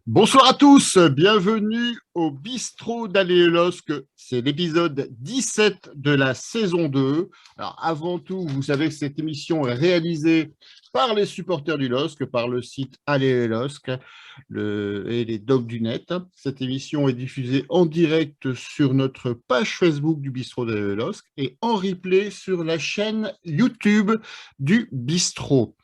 Bonsoir à tous, bienvenue au Bistrot d'Aller LOSC. C'est l'épisode 17 de la saison 2. Alors avant tout, vous savez que cette émission est réalisée par les supporters du LOSC, par le site Aller LOSC et les docs du net. Cette émission est diffusée en direct sur notre page Facebook du Bistrot d'Aller LOSC et en replay sur la chaîne YouTube du Bistrot.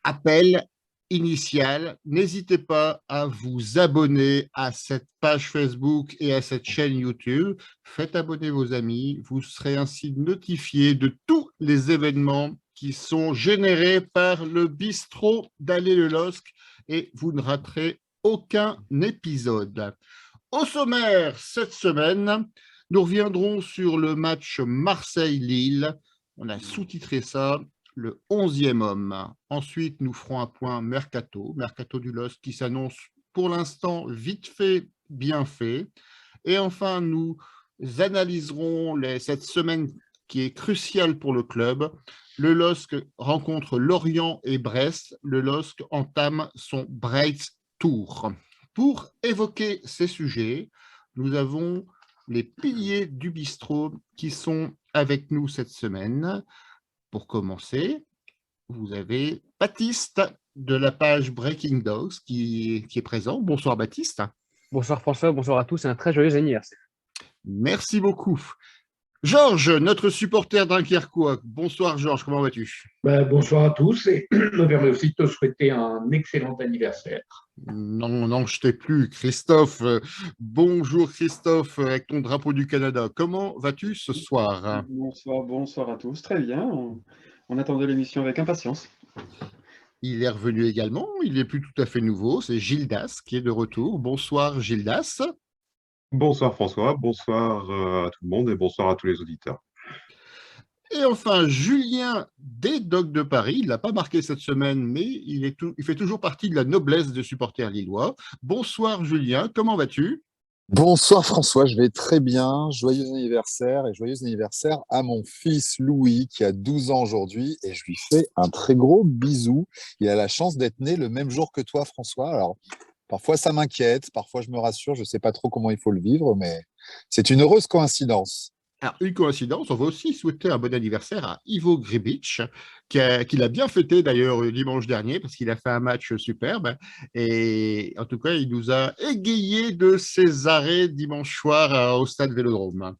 Appel initial, n'hésitez pas à vous abonner à cette page Facebook et à cette chaîne YouTube. Faites abonner vos amis, vous serez ainsi notifiés de tous les événements qui sont générés par le bistrot d'Aller le LOSC et vous ne raterez aucun épisode. Au sommaire, cette semaine, nous reviendrons sur le match Marseille-Lille. On a sous-titré ça le 11e homme. Ensuite, nous ferons un point mercato du LOSC qui s'annonce pour l'instant vite fait, bien fait. Et enfin, nous analyserons cette semaine qui est cruciale pour le club. Le LOSC rencontre Lorient et Brest. Le LOSC entame son Break Tour. Pour évoquer ces sujets, nous avons les piliers du bistrot qui sont avec nous cette semaine. Pour commencer, vous avez Baptiste de la page Breaking Dogs qui est présent. Bonsoir Baptiste. Bonsoir François, bonsoir à tous et un très joyeux anniversaire. Merci beaucoup. Georges, notre supporter dunkerquois. Bonsoir Georges, comment vas-tu? Bonsoir à tous et me permets aussi de te souhaiter un excellent anniversaire. Non, je t'ai plus. Christophe, bonjour Christophe, avec ton drapeau du Canada. Comment vas-tu ce soir? Bonsoir à tous. Très bien. On attendait l'émission avec impatience. Il est revenu également, il n'est plus tout à fait nouveau, c'est Gildas qui est de retour. Bonsoir Gildas. Bonsoir François, bonsoir à tout le monde et bonsoir à tous les auditeurs. Et enfin, Julien des Dogs de Paris, il n'a pas marqué cette semaine, mais il fait toujours partie de la noblesse des supporters lillois. Bonsoir Julien, comment vas-tu? Bonsoir François, je vais très bien. Joyeux anniversaire et joyeux anniversaire à mon fils Louis qui a 12 ans aujourd'hui et je lui fais un très gros bisou. Il a la chance d'être né le même jour que toi François. Alors parfois ça m'inquiète, parfois je me rassure, je ne sais pas trop comment il faut le vivre, mais c'est une heureuse coïncidence. Alors, une coïncidence, on va aussi souhaiter un bon anniversaire à Ivo Gribic, qu'il a bien fêté d'ailleurs dimanche dernier, parce qu'il a fait un match superbe. Et en tout cas, il nous a égayé de ses arrêts dimanche soir au stade Vélodrome.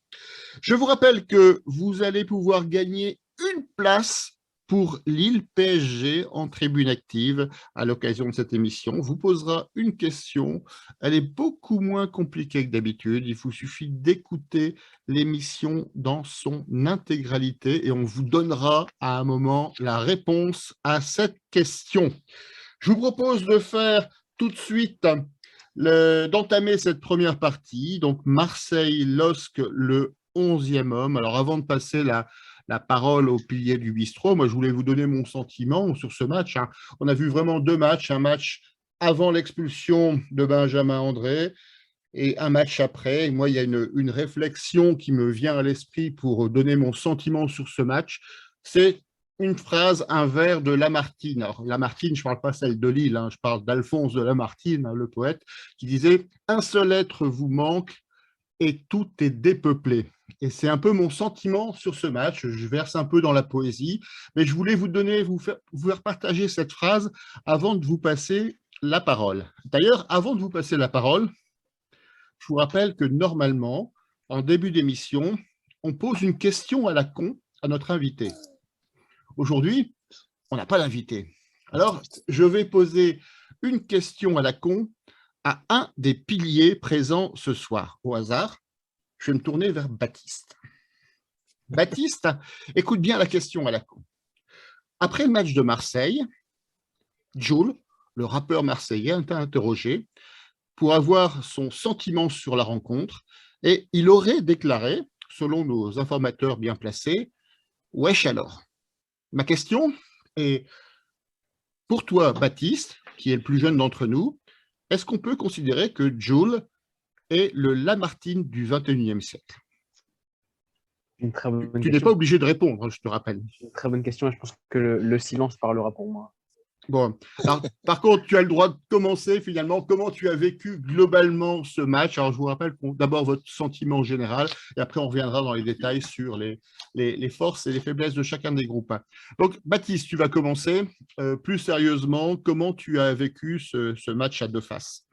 Je vous rappelle que vous allez pouvoir gagner une place pour Lille PSG en tribune active à l'occasion de cette émission. On vous posera une question. Elle est beaucoup moins compliquée que d'habitude. Il vous suffit d'écouter l'émission dans son intégralité et on vous donnera à un moment la réponse à cette question. Je vous propose de faire tout de suite d'entamer cette première partie. Donc Marseille-LOSC, le 11e homme. Alors avant de passer la parole au pilier du bistrot, moi je voulais vous donner mon sentiment sur ce match. On a vu vraiment deux matchs, un match avant l'expulsion de Benjamin André et un match après. Et moi, il y a une réflexion qui me vient à l'esprit pour donner mon sentiment sur ce match. C'est une phrase, un vers de Lamartine. Alors, Lamartine, je ne parle pas celle de Lille, je parle d'Alphonse de Lamartine, le poète, qui disait « Un seul être vous manque et tout est dépeuplé ». Et c'est un peu mon sentiment sur ce match. Je verse un peu dans la poésie, mais je voulais vous faire partager cette phrase avant de vous passer la parole. D'ailleurs, avant de vous passer la parole, je vous rappelle que normalement, en début d'émission, on pose une question à la con à notre invité. Aujourd'hui, on n'a pas d'invité. Alors, je vais poser une question à la con à un des piliers présents ce soir. Au hasard, je vais me tourner vers Baptiste. Baptiste, écoute bien la question à la con. Après le match de Marseille, Jul, le rappeur marseillais, a été interrogé pour avoir son sentiment sur la rencontre et il aurait déclaré, selon nos informateurs bien placés, « Wesh alors ». Ma question est, pour toi, Baptiste, qui est le plus jeune d'entre nous, est-ce qu'on peut considérer que Jul est le Lamartine du 21e siècle? Une très bonne Tu n'es question. pas obligé de répondre, je te rappelle. Une très bonne question et je pense que le silence parlera pour moi. Bon, alors, par contre, tu as le droit de commencer finalement. Comment tu as vécu globalement ce match? Alors, je vous rappelle d'abord votre sentiment général et après, on reviendra dans les détails sur les forces et les faiblesses de chacun des groupes. Donc, Baptiste, tu vas commencer. Plus sérieusement, comment tu as vécu ce match à deux faces?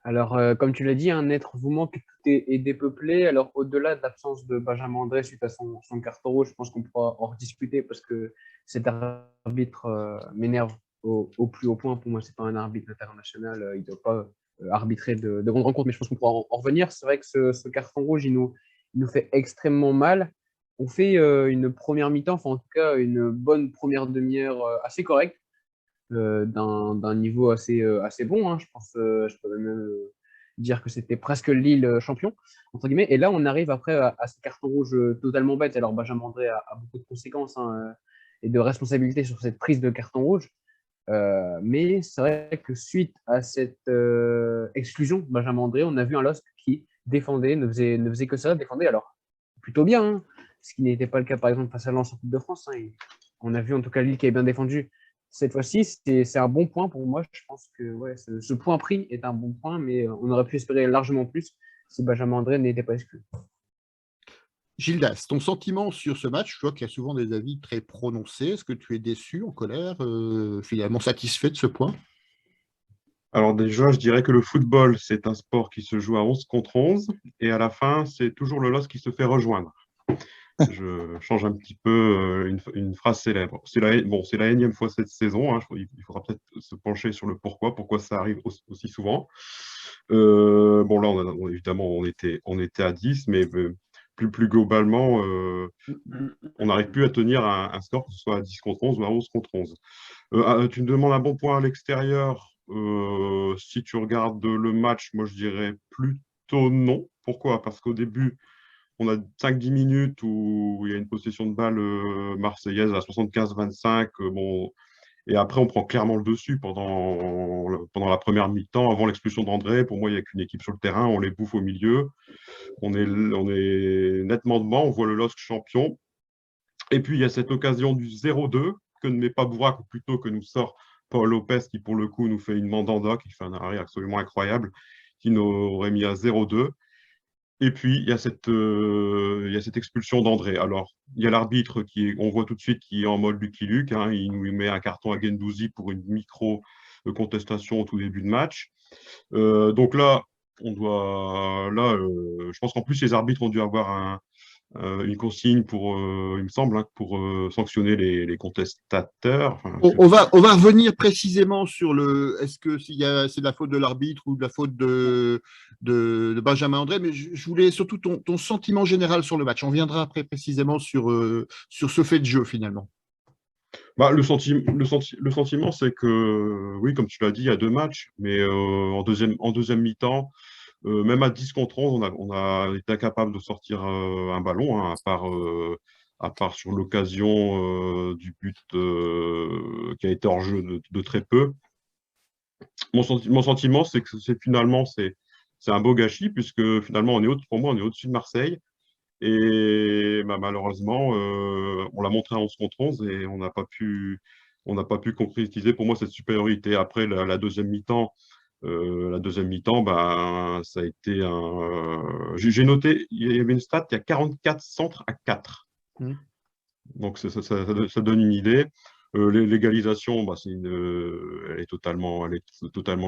Alors, comme tu l'as dit, un être vous manque, tout est dépeuplé. Alors, au-delà de l'absence de Benjamin André suite à son carton rouge, je pense qu'on pourra en rediscuter parce que cet arbitre m'énerve au plus haut point. Pour moi, c'est pas un arbitre international. Il ne doit pas arbitrer de grandes rencontres, mais je pense qu'on pourra en revenir. C'est vrai que ce carton rouge, il nous fait extrêmement mal. On fait une première mi-temps, enfin en tout cas une bonne première demi-heure assez correcte d'un niveau assez bon, hein. Je pense, je peux même dire que c'était presque Lille champion, entre guillemets. Et là, on arrive après à ce carton rouge totalement bête. Alors, Benjamin André a beaucoup de conséquences, hein, et de responsabilités sur cette prise de carton rouge. Mais c'est vrai que suite à cette exclusion, Benjamin André, on a vu un LOSC qui défendait, ne faisait que ça, défendait alors plutôt bien, hein, ce qui n'était pas le cas par exemple face à Lens en Coupe de France, hein. On a vu en tout cas Lille qui est bien défendu. Cette fois-ci, c'est un bon point pour moi. Je pense que ouais, ce point pris est un bon point, mais on aurait pu espérer largement plus si Benjamin André n'était pas exclu. Gildas, ton sentiment sur ce match, je vois qu'il y a souvent des avis très prononcés. Est-ce que tu es déçu, en colère, finalement satisfait de ce point? Alors déjà, je dirais que le football, c'est un sport qui se joue à 11 contre 11 et à la fin, c'est toujours le LOSC qui se fait rejoindre. Je change un petit peu une phrase célèbre. C'est la énième fois cette saison, hein. Il faudra peut-être se pencher sur le pourquoi ça arrive aussi souvent. Bon, là, évidemment, on était à 10, mais plus globalement, on n'arrive plus à tenir un score, que ce soit à 10 contre 11 ou à 11 contre 11. Tu me demandes un bon point à l'extérieur. Si tu regardes le match, moi, je dirais plutôt non. Pourquoi? Parce qu'au début, on a 5-10 minutes où il y a une possession de balle marseillaise à 75-25. Bon, et après, on prend clairement le dessus pendant la première mi-temps, avant l'expulsion d'André. Pour moi, il n'y a qu'une équipe sur le terrain. On les bouffe au milieu. On est nettement devant. On voit le LOSC champion. Et puis, il y a cette occasion du 0-2 que ne met pas Bourak, ou plutôt que nous sort Paul Lopez, qui pour le coup nous fait une mandanda, qui fait un arrêt absolument incroyable, qui nous aurait mis à 0-2. Et puis, il y a cette expulsion d'André. Alors, il y a l'arbitre on voit tout de suite, qui est en mode Lucky Luke, hein. Il nous met un carton à Guendouzi pour une micro-contestation au tout début de match. Donc là, je pense qu'en plus, les arbitres ont dû avoir une consigne il me semble, hein, pour sanctionner les contestateurs. Enfin, On va revenir précisément sur est-ce que c'est de la faute de l'arbitre ou de la faute de Benjamin André, mais je voulais surtout ton sentiment général sur le match. On viendra après précisément sur ce fait de jeu finalement. Bah, le sentiment, c'est que, oui, comme tu l'as dit, il y a deux matchs, mais en deuxième mi-temps, même à 10 contre 11, on a été incapable de sortir un ballon, hein, à part sur l'occasion du but qui a été hors jeu de très peu. Mon sentiment, c'est que finalement, c'est un beau gâchis, puisque finalement, pour moi, on est au-dessus de Marseille. Et bah, malheureusement, on l'a montré à 11 contre 11 et on n'a pas pu concrétiser pour moi cette supériorité. Après la deuxième mi-temps, bah, ça a été j'ai noté, il y avait une stat, il y a 44 centres à 4. Donc ça donne une idée. L'égalisation, bah, elle est totalement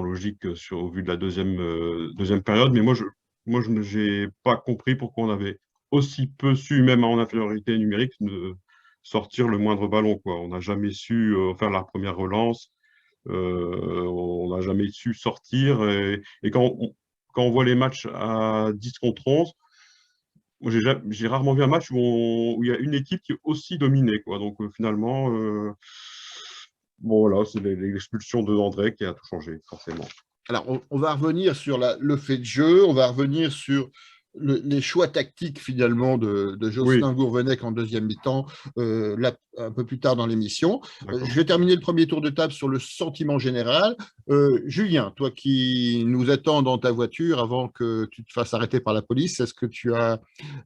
logique au vu de la deuxième période. Mais moi, je n'ai pas compris pourquoi on avait aussi peu su, même en infériorité numérique, de sortir le moindre ballon, quoi. On n'a jamais su faire la première relance. On n'a jamais su sortir. Et quand on voit les matchs à 10 contre 11, moi, j'ai rarement vu un match où il y a une équipe qui est aussi dominée, quoi. Donc finalement, bon, voilà, c'est l'expulsion de André qui a tout changé, forcément. Alors, on va revenir sur le fait de jeu, on va revenir sur les choix tactiques finalement de Jocelyn Gourvenec en deuxième mi-temps, là, un peu plus tard dans l'émission. Je vais terminer le premier tour de table sur le sentiment général. Julien, toi qui nous attends dans ta voiture avant que tu te fasses arrêter par la police, est-ce que tu as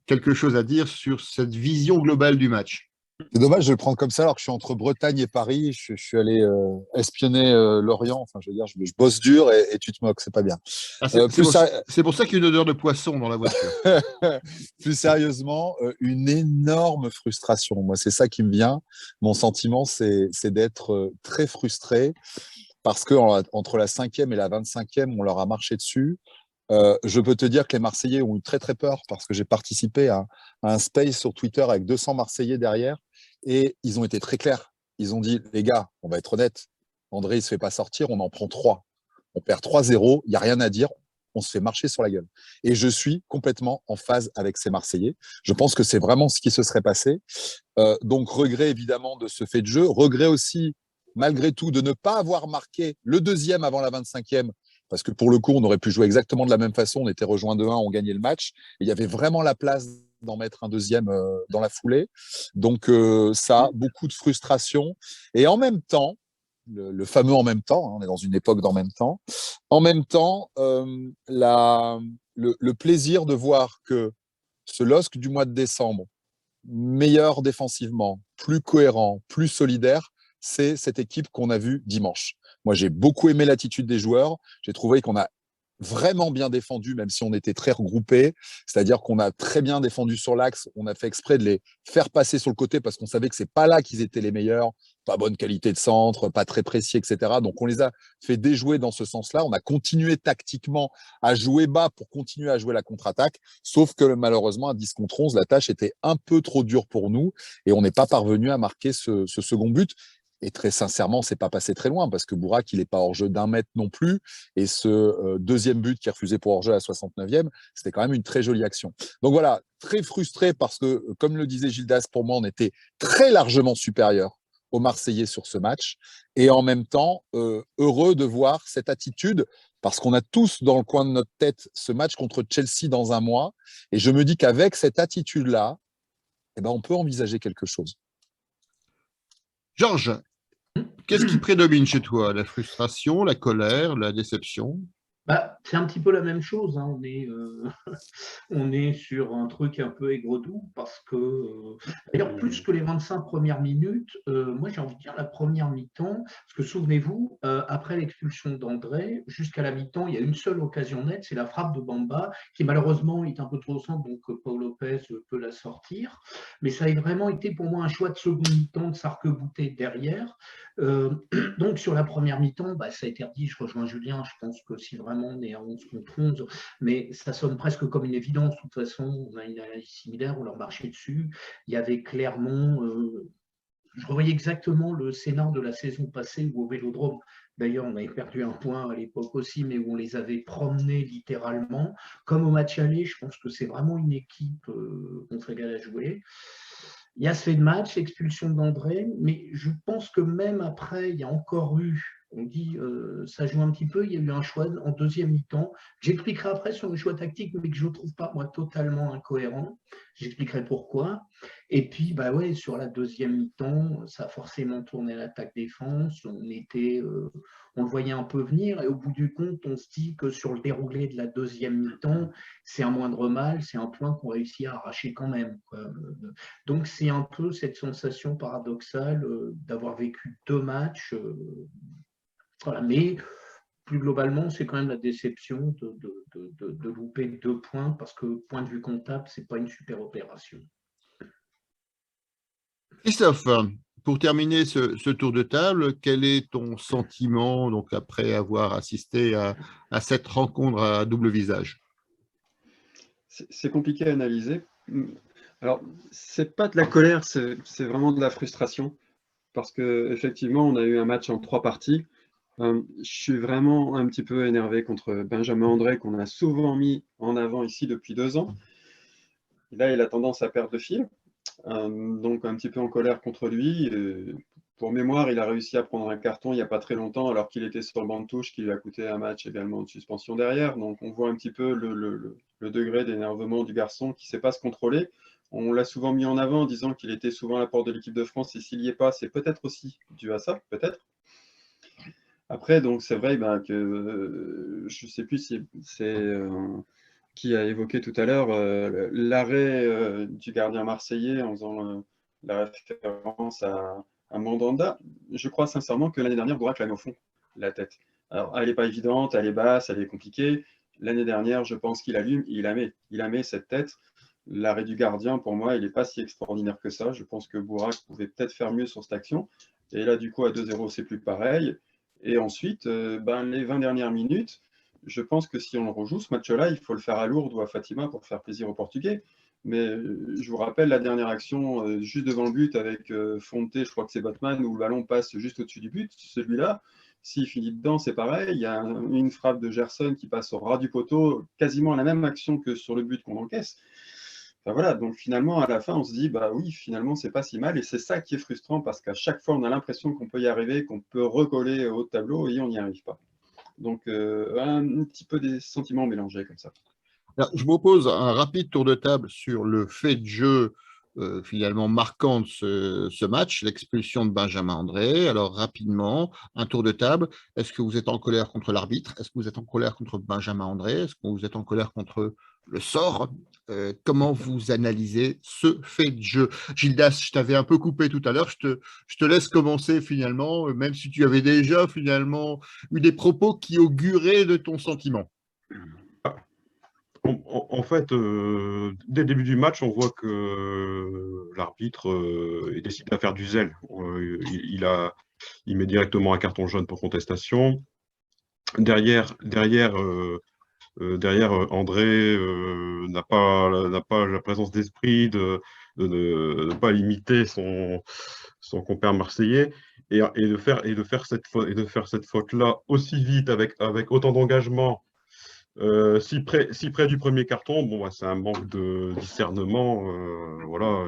quelque chose à dire sur cette vision globale du match? C'est dommage de le prendre comme ça alors que je suis entre Bretagne et Paris. Je suis allé espionner l'Orient. Enfin, je veux dire, je bosse dur et tu te moques, c'est pas bien. Ah, Plus, c'est pour ça qu'il y a une odeur de poisson dans la voiture. plus sérieusement, une énorme frustration. Moi, c'est ça qui me vient. Mon sentiment, c'est d'être très frustré parce que entre la 5e et la 25e, on leur a marché dessus. Je peux te dire que les Marseillais ont eu très très peur parce que j'ai participé à un space sur Twitter avec 200 Marseillais derrière et ils ont été très clairs. Ils ont dit, les gars, on va être honnête, André, il se fait pas sortir, on en prend 3. On perd 3-0, il n'y a rien à dire, on se fait marcher sur la gueule. Et je suis complètement en phase avec ces Marseillais. Je pense que c'est vraiment ce qui se serait passé. Donc regret évidemment de ce fait de jeu, regret aussi malgré tout de ne pas avoir marqué le deuxième avant la 25e parce que pour le coup, on aurait pu jouer exactement de la même façon. On était rejoint de 1, on gagnait le match. Et il y avait vraiment la place d'en mettre un deuxième dans la foulée. Donc ça, beaucoup de frustration. Et en même temps, le fameux en même temps, hein, on est dans une époque d'en même temps, en même temps, le plaisir de voir que ce LOSC du mois de décembre, meilleur défensivement, plus cohérent, plus solidaire, c'est cette équipe qu'on a vue dimanche. Moi, j'ai beaucoup aimé l'attitude des joueurs. J'ai trouvé qu'on a vraiment bien défendu, même si on était très regroupés. C'est-à-dire qu'on a très bien défendu sur l'axe. On a fait exprès de les faire passer sur le côté parce qu'on savait que c'est pas là qu'ils étaient les meilleurs. Pas bonne qualité de centre, pas très précis, etc. Donc, on les a fait déjouer dans ce sens-là. On a continué tactiquement à jouer bas pour continuer à jouer la contre-attaque. Sauf que malheureusement, à 10 contre 11, la tâche était un peu trop dure pour nous et on n'est pas parvenu à marquer ce second but. Et très sincèrement, c'est pas passé très loin parce que Bourak, il n'est pas hors jeu d'un mètre non plus. Et ce deuxième but qui est refusé pour hors jeu à la 69e, c'était quand même une très jolie action. Donc voilà, très frustré parce que, comme le disait Gildas, pour moi, on était très largement supérieur aux Marseillais sur ce match. Et en même temps, heureux de voir cette attitude parce qu'on a tous dans le coin de notre tête ce match contre Chelsea dans un mois. Et je me dis qu'avec cette attitude-là, eh ben, on peut envisager quelque chose. Georges, qu'est-ce qui prédomine chez toi? La frustration, la colère, la déception? Bah, c'est un petit peu la même chose, hein. On est sur un truc un peu aigre-doux parce que, d'ailleurs, plus que les 25 premières minutes, moi j'ai envie de dire la première mi-temps, parce que souvenez-vous, après l'expulsion d'André, jusqu'à la mi-temps, il y a une seule occasion nette, c'est la frappe de Bamba, qui malheureusement est un peu trop au centre, donc Paul Lopez peut la sortir. Mais ça a vraiment été pour moi un choix de seconde mi-temps de s'arc-bouter derrière. Donc sur la première mi-temps, bah, ça a été dit, je rejoins Julien, je pense que si vraiment on est à 11 contre 11, mais ça sonne presque comme une évidence. De toute façon, on a une analyse similaire, on leur marchait dessus. Il y avait clairement, je revoyais exactement le scénar de la saison passée où au Vélodrome, d'ailleurs on avait perdu un point à l'époque aussi, mais où on les avait promenés littéralement. Comme au match aller, je pense que c'est vraiment une équipe qu'on se régale à jouer. Il y a ce fait de match, expulsion d'André, mais je pense que même après, il y a encore eu, on dit, ça joue un petit peu, il y a eu un choix en deuxième mi-temps. J'expliquerai après sur le choix tactique, mais que je ne trouve pas, moi, totalement incohérent. J'expliquerai pourquoi. Et puis, bah ouais, sur la deuxième mi-temps, ça a forcément tourné l'attaque-défense. On le voyait un peu venir, et au bout du compte, on se dit que sur le déroulé de la deuxième mi-temps, c'est un moindre mal, c'est un point qu'on réussit à arracher quand même, quoi. Donc, c'est un peu cette sensation paradoxale d'avoir vécu 2 matchs. Voilà. Mais plus globalement, c'est quand même la déception de louper 2 points parce que, point de vue comptable, ce n'est pas une super opération. Christophe, pour terminer ce tour de table, quel est ton sentiment donc, après avoir assisté à cette rencontre à double visage? C'est compliqué à analyser. Alors, c'est pas de la colère, c'est vraiment de la frustration. Parce qu'effectivement, on a eu un match en 3 parties. Je suis vraiment un petit peu énervé contre Benjamin André, qu'on a souvent mis en avant ici depuis 2 ans. Et là, il a tendance à perdre le fil. Donc, un petit peu en colère contre lui. Pour mémoire, il a réussi à prendre un carton il n'y a pas très longtemps, alors qu'il était sur le banc de touche, qui lui a coûté un match également de suspension derrière. Donc, on voit un petit peu le degré d'énervement du garçon qui ne sait pas se contrôler. On l'a souvent mis en avant en disant qu'il était souvent à la porte de l'équipe de France, et s'il n'y est pas, c'est peut-être aussi dû à ça, peut-être. Après, donc c'est vrai que je ne sais plus si c'est qui a évoqué tout à l'heure l'arrêt du gardien marseillais en faisant la référence à Mandanda. Je crois sincèrement que l'année dernière, Bourak l'a mis au fond, la tête. Alors, elle n'est pas évidente, elle est basse, elle est compliquée. L'année dernière, je pense qu'il allume, il la met cette tête. L'arrêt du gardien, pour moi, il n'est pas si extraordinaire que ça. Je pense que Bourak pouvait peut-être faire mieux sur cette action. Et là, du coup, à 2-0, c'est plus pareil. Et ensuite, les 20 dernières minutes, je pense que si on le rejoue, ce match-là, il faut le faire à Lourdes ou à Fatima pour faire plaisir aux Portugais. Mais je vous rappelle la dernière action juste devant le but avec Fonte, je crois que c'est Batman, où le ballon passe juste au-dessus du but. Celui-là, s'il finit dedans, c'est pareil. Il y a une frappe de Gerson qui passe au ras du poteau, quasiment la même action que sur le but qu'on encaisse. Enfin, voilà, donc finalement, à la fin, on se dit, bah oui, finalement, c'est pas si mal. Et c'est ça qui est frustrant parce qu'à chaque fois, on a l'impression qu'on peut y arriver, qu'on peut recoller au tableau et on n'y arrive pas. Donc, un petit peu des sentiments mélangés comme ça. Alors, je m'oppose un rapide tour de table sur le fait de jeu finalement marquant de ce match, l'expulsion de Benjamin André. Alors, rapidement, un tour de table. Est-ce que vous êtes en colère contre l'arbitre? Est-ce que vous êtes en colère contre Benjamin André? Est-ce que vous êtes en colère contre le sort? Comment vous analysez ce fait de jeu? Gildas, je t'avais un peu coupé tout à l'heure. Je te laisse commencer finalement, même si tu avais déjà finalement eu des propos qui auguraient de ton sentiment. En fait, dès le début du match, on voit que l'arbitre décide à faire du zèle. Il met directement un carton jaune pour contestation. Derrière, André n'a pas la présence d'esprit de ne pas limiter son compère marseillais et de faire cette faute-là aussi vite avec autant d'engagement. Si près du premier carton, bon, c'est un manque de discernement. Voilà,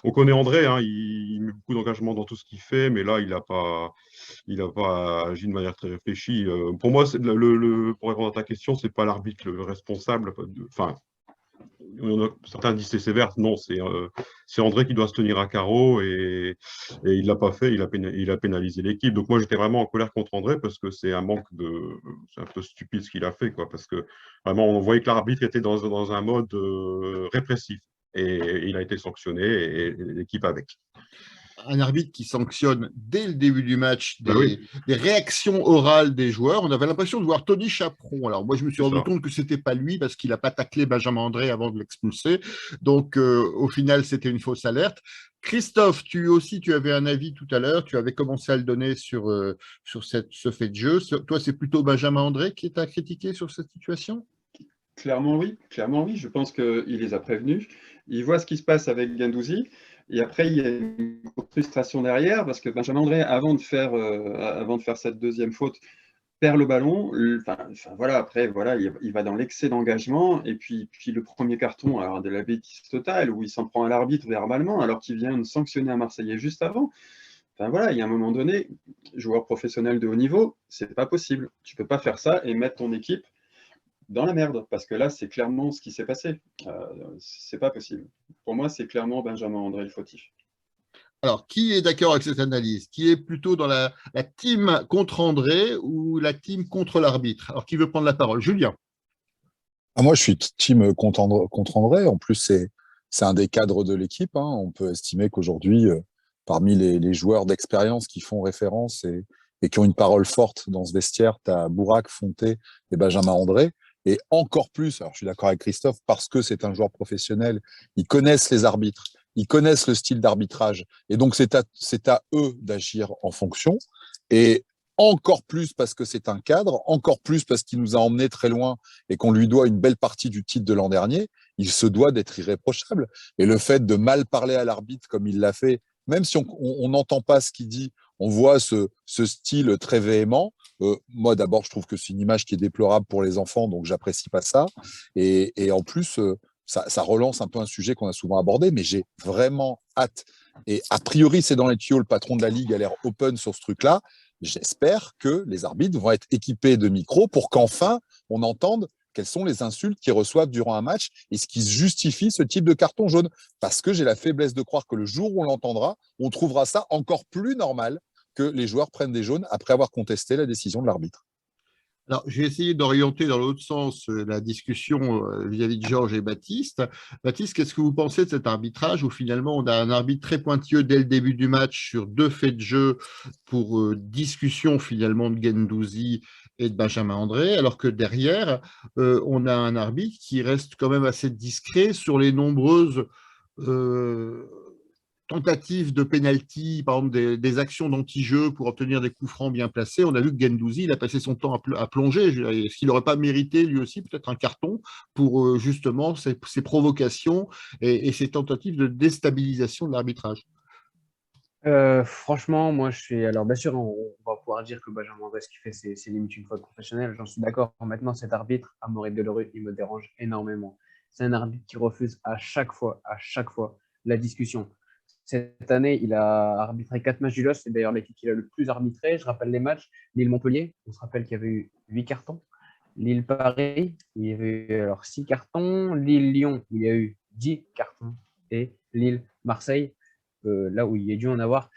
on connaît André, hein, il met beaucoup d'engagement dans tout ce qu'il fait, mais là, il n'a pas agi de manière très réfléchie. Pour moi, pour répondre à ta question, c'est pas l'arbitre le responsable. Enfin, certains disent c'est sévère. Non, c'est André qui doit se tenir à carreau et il ne l'a pas fait. Il a pénalisé l'équipe. Donc moi, j'étais vraiment en colère contre André parce que c'est un c'est un peu stupide ce qu'il a fait, quoi. Parce que vraiment, on voyait que l'arbitre était dans un mode répressif et il a été sanctionné et l'équipe avec. Un arbitre qui sanctionne dès le début du match oui. des réactions orales des joueurs. On avait l'impression de voir Tony Chaperon. Alors moi, je me suis rendu compte que ce n'était pas lui parce qu'il n'a pas taclé Benjamin André avant de l'expulser. Donc, au final, c'était une fausse alerte. Christophe, tu avais un avis tout à l'heure. Tu avais commencé à le donner sur ce fait de jeu. Toi, c'est plutôt Benjamin André qui est à critiquer sur cette situation? Clairement, oui. Je pense qu'il les a prévenus. Il voit ce qui se passe avec Guendouzi. Et après, il y a une frustration derrière parce que Benjamin André, avant de faire cette deuxième faute, perd le ballon. Voilà, après, voilà, il va dans l'excès d'engagement. Et puis le premier carton, alors de la bêtise totale, où il s'en prend à l'arbitre verbalement, alors qu'il vient de sanctionner un Marseillais juste avant. Enfin voilà, il y a un moment donné, joueur professionnel de haut niveau, c'est pas possible. Tu peux pas faire ça et mettre ton équipe dans la merde, parce que là, c'est clairement ce qui s'est passé. C'est pas possible. Pour moi, c'est clairement Benjamin André le fautif. Alors, qui est d'accord avec cette analyse? Qui est plutôt dans la team contre André ou la team contre l'arbitre? Alors, qui veut prendre la parole? Julien. Moi, je suis team contre André. En plus, c'est un des cadres de l'équipe, hein. On peut estimer qu'aujourd'hui, parmi les joueurs d'expérience qui font référence et qui ont une parole forte dans ce vestiaire, tu as Bourak, Fonte et Benjamin André. Et encore plus, alors je suis d'accord avec Christophe, parce que c'est un joueur professionnel, ils connaissent les arbitres, ils connaissent le style d'arbitrage. Et donc, c'est à eux d'agir en fonction. Et encore plus parce que c'est un cadre, encore plus parce qu'il nous a emmenés très loin et qu'on lui doit une belle partie du titre de l'an dernier, il se doit d'être irréprochable. Et le fait de mal parler à l'arbitre comme il l'a fait, même si on n'entend pas ce qu'il dit, on voit ce style très véhément. Moi, d'abord, je trouve que c'est une image qui est déplorable pour les enfants, donc j'apprécie pas ça. Et en plus, ça relance un peu un sujet qu'on a souvent abordé, mais j'ai vraiment hâte. Et a priori, c'est dans les tuyaux, le patron de la Ligue a l'air open sur ce truc-là. J'espère que les arbitres vont être équipés de micros pour qu'enfin, on entende quelles sont les insultes qu'ils reçoivent durant un match et ce qui justifie ce type de carton jaune. Parce que j'ai la faiblesse de croire que le jour où on l'entendra, on trouvera ça encore plus normal que les joueurs prennent des jaunes après avoir contesté la décision de l'arbitre. Alors, j'ai essayé d'orienter dans l'autre sens la discussion vis-à-vis de Georges et Baptiste. Baptiste, qu'est-ce que vous pensez de cet arbitrage où finalement on a un arbitre très pointilleux dès le début du match sur 2 faits de jeu pour discussion finalement de Guendouzi et de Benjamin André, alors que derrière, on a un arbitre qui reste quand même assez discret sur les nombreuses euh, tentatives de penalty, par exemple des actions d'anti-jeu pour obtenir des coups francs bien placés. On a vu que Guendouzi, il a passé son temps à plonger. Est-ce qu'il n'aurait pas mérité lui aussi peut-être un carton pour justement ces provocations et ces tentatives de déstabilisation de l'arbitrage? Franchement, moi, je suis. Alors, bien sûr, on va pouvoir dire que Benjamin André, ce qu'il fait, c'est limite une faute professionnelle. J'en suis d'accord. Maintenant, cet arbitre, Amaury Delerue, il me dérange énormément. C'est un arbitre qui refuse à chaque fois, la discussion. Cette année, il a arbitré 4 matchs du LOS. C'est d'ailleurs l'équipe qu'il a le plus arbitré. Je rappelle les matchs. Lille-Montpellier, on se rappelle qu'il y avait eu 8 cartons. Lille-Paris, où il y avait eu alors 6 cartons. Lille-Lyon, où il y a eu 10 cartons. Et Lille-Marseille, là où il y a dû en avoir.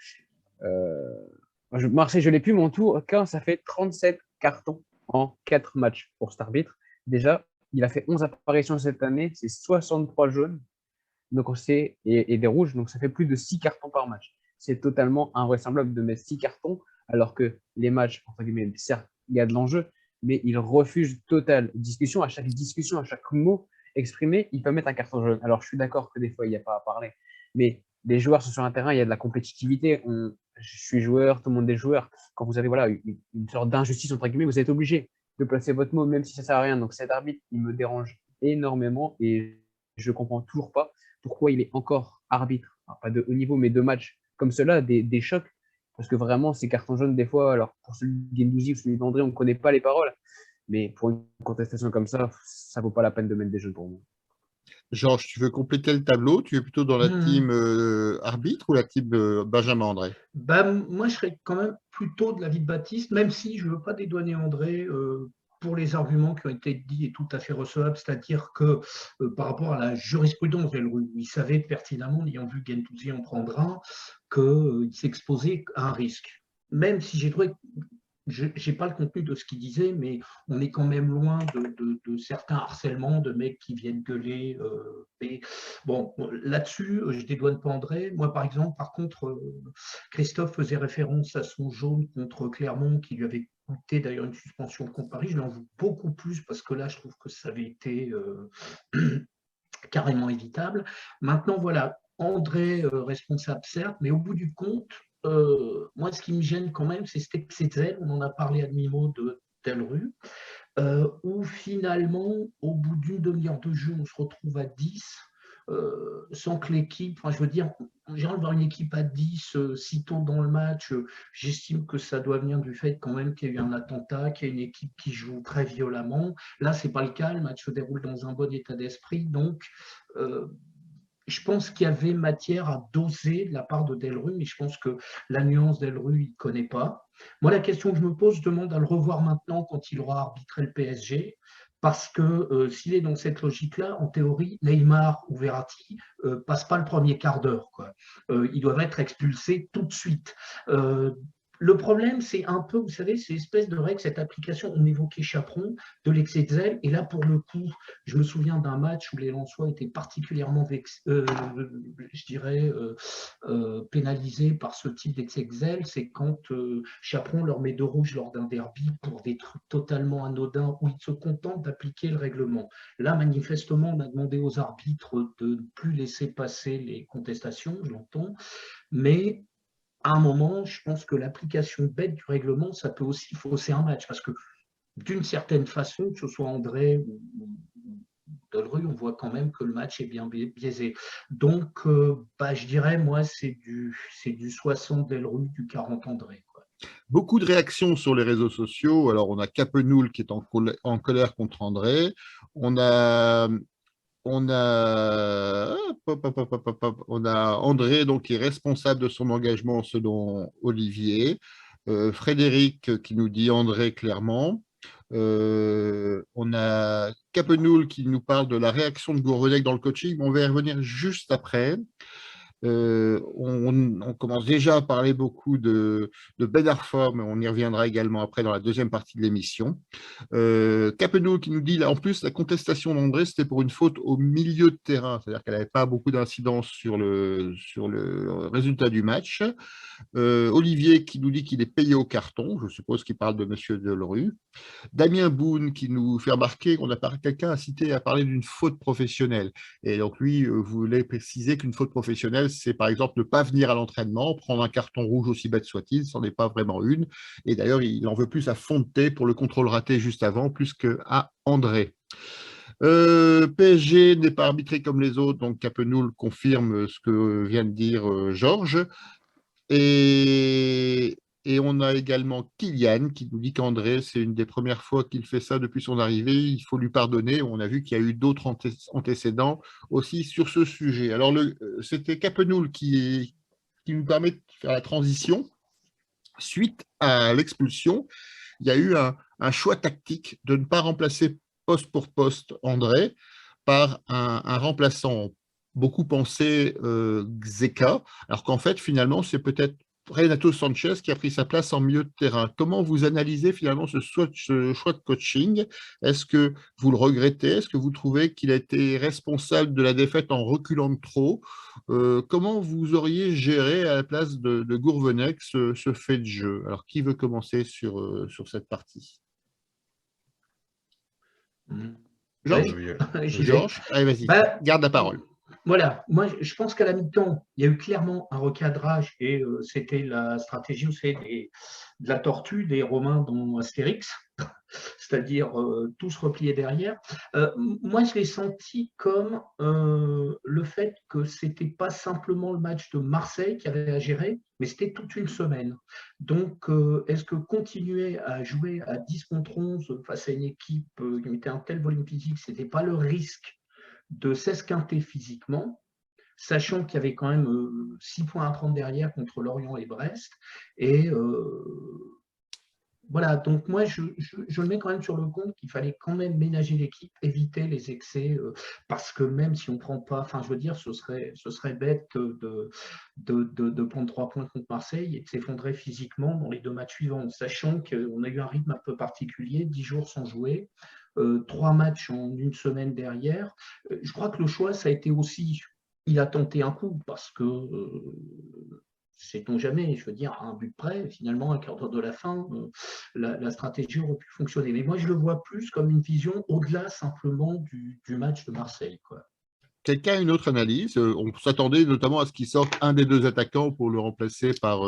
Marseille, je l'ai plus, mon tour. Quand ça fait 37 cartons en 4 matchs pour cet arbitre. Déjà, il a fait 11 apparitions cette année, c'est 63 jaunes donc et des rouges, donc ça fait plus de 6 cartons par match. C'est totalement invraisemblable de mettre 6 cartons, alors que les matchs, entre guillemets, certes, il y a de l'enjeu, mais il refuse totale discussion. À chaque mot exprimé, il peut mettre un carton jaune. Alors, je suis d'accord que des fois, il n'y a pas à parler, mais les joueurs sont sur un terrain, il y a de la compétitivité. Je suis joueur, tout le monde est joueur. Quand vous avez voilà, une sorte d'injustice, entre guillemets, vous êtes obligé de placer votre mot, même si ça ne sert à rien. Donc, cet arbitre, il me dérange énormément et je ne comprends toujours pas pourquoi il est encore arbitre. Alors, pas de haut niveau, mais de matchs comme cela, des chocs. Parce que vraiment, ces cartons jaunes, des fois, alors pour celui de Guendouzi ou celui d'André, on ne connaît pas les paroles. Mais pour une contestation comme ça ne vaut pas la peine de mettre des jeunes pour moi. Georges, tu veux compléter le tableau? Tu es plutôt dans la team arbitre ou la team Benjamin André? Moi, je serais quand même plutôt de l'avis de Baptiste, même si je ne veux pas dédouaner André pour les arguments qui ont été dits et tout à fait recevables, c'est-à-dire que par rapport à la jurisprudence Delerue, il savait pertinemment, ayant vu Guendouzi en prendre un, qu'il s'exposait à un risque. Même si j'ai trouvé je n'ai pas le contenu de ce qu'il disait, mais on est quand même loin de certains harcèlements de mecs qui viennent gueuler. Bon, là-dessus, je dédouane pas André. Moi, par exemple, par contre, Christophe faisait référence à son jaune contre Clermont, qui lui avait coûté d'ailleurs une suspension contre Paris. Je l'en veux beaucoup plus parce que là, je trouve que ça avait été carrément évitable. Maintenant, voilà, André, responsable certes, mais au bout du compte, moi, ce qui me gêne quand même, c'est cet excès de zèle. On en a parlé à demi-mot de Delerue, où finalement, au bout d'une demi-heure de jeu, on se retrouve à 10, sans que l'équipe, enfin, je veux dire, j'ai envie de voir une équipe à 10 si tôt dans le match. J'estime que ça doit venir du fait quand même qu'il y a eu un attentat, qu'il y a une équipe qui joue très violemment. Là, ce n'est pas le cas. Le match se déroule dans un bon état d'esprit. Donc, je pense qu'il y avait matière à doser de la part de Delerue, mais je pense que la nuance Delerue, il ne connaît pas. Moi, la question que je me pose, je demande à le revoir maintenant quand il aura arbitré le PSG, parce que s'il est dans cette logique-là, en théorie, Neymar ou Verratti ne passent pas le premier quart d'heure. Ils doivent être expulsés tout de suite. Le problème, c'est un peu, vous savez, c'est l'espèce de règle, cette application, on évoquait Chaperon, de l'excès de zèle. Et là, pour le coup, je me souviens d'un match où les Lensois étaient particulièrement, je dirais, pénalisés par ce type d'excès de zèle. C'est quand Chaperon leur met 2 rouges lors d'un derby pour des trucs totalement anodins où ils se contentent d'appliquer le règlement. Là, manifestement, on a demandé aux arbitres de ne plus laisser passer les contestations, je l'entends, mais à un moment, je pense que l'application bête du règlement, ça peut aussi fausser un match, parce que d'une certaine façon, que ce soit André ou Delerue, on voit quand même que le match est bien biaisé. Donc, je dirais, moi, c'est du 60 Delerue, du 40 André. Beaucoup de réactions sur les réseaux sociaux. Alors, on a Capenoul qui est en colère contre André. On a André donc, qui est responsable de son engagement selon Olivier. Frédéric qui nous dit André clairement. On a Capenoul qui nous parle de la réaction de Gourvenec dans le coaching. On va y revenir juste après. On commence déjà à parler beaucoup de Ben Arfa, mais on y reviendra également après dans la deuxième partie de l'émission. Capenoul qui nous dit, là, en plus, la contestation d'André, c'était pour une faute au milieu de terrain, c'est-à-dire qu'elle n'avait pas beaucoup d'incidence sur le résultat du match. Olivier qui nous dit qu'il est payé au carton, je suppose qu'il parle de Monsieur Delru. Damien Boone qui nous fait remarquer qu'on a quelqu'un a cité à parler d'une faute professionnelle. Et donc lui voulait préciser qu'une faute professionnelle, c'est par exemple ne pas venir à l'entraînement, prendre un carton rouge aussi bête soit-il, ce n'en est pas vraiment une. Et d'ailleurs, il en veut plus à Fonte pour le contrôle raté juste avant, plus qu'à André. PSG n'est pas arbitré comme les autres, donc Capenoul confirme ce que vient de dire Georges. Et on a également Kylian qui nous dit qu'André, c'est une des premières fois qu'il fait ça depuis son arrivée. Il faut lui pardonner. On a vu qu'il y a eu d'autres antécédents aussi sur ce sujet. Alors, c'était Capenoul qui nous permet de faire la transition. Suite à l'expulsion, il y a eu un choix tactique de ne pas remplacer poste pour poste André par un remplaçant. Beaucoup pensé Xeka, alors qu'en fait, finalement, c'est peut-être Renato Sanchez qui a pris sa place en milieu de terrain. Comment vous analysez finalement ce choix de coaching? Est-ce que vous le regrettez? Est-ce que vous trouvez qu'il a été responsable de la défaite en reculant de trop? Comment vous auriez géré à la place de Gourvenec ce fait de jeu? Alors, qui veut commencer sur cette partie? Georges? Georges, allez, vas-y, garde la parole. Voilà, moi je pense qu'à la mi-temps, il y a eu clairement un recadrage et c'était la stratégie de la tortue des Romains dans Astérix, c'est-à-dire tous repliés derrière. Moi je l'ai senti comme le fait que c'était pas simplement le match de Marseille qui avait à gérer, mais c'était toute une semaine. Donc est-ce que continuer à jouer à 10 contre 11 face à une équipe qui mettait un tel volume physique, c'était pas le risque de s'esquinter physiquement, sachant qu'il y avait quand même 6 points à prendre derrière contre Lorient et Brest. Et voilà, donc moi, je le mets quand même sur le compte qu'il fallait quand même ménager l'équipe, éviter les excès, parce que même si on ne prend pas, enfin, je veux dire, ce serait bête de prendre 3 points contre Marseille et de s'effondrer physiquement dans les 2 matchs suivants, sachant qu'on a eu un rythme un peu particulier, 10 jours sans jouer. 3 matchs en une semaine derrière. Je crois que le choix, ça a été aussi, il a tenté un coup parce que, sait-on jamais, je veux dire, à un but près, finalement, à un quart d'heure de la fin, la stratégie aurait pu fonctionner. Mais moi, je le vois plus comme une vision au-delà simplement du match de Marseille, quoi. Quelqu'un a une autre analyse? On s'attendait notamment à ce qu'il sorte un des 2 attaquants pour le remplacer par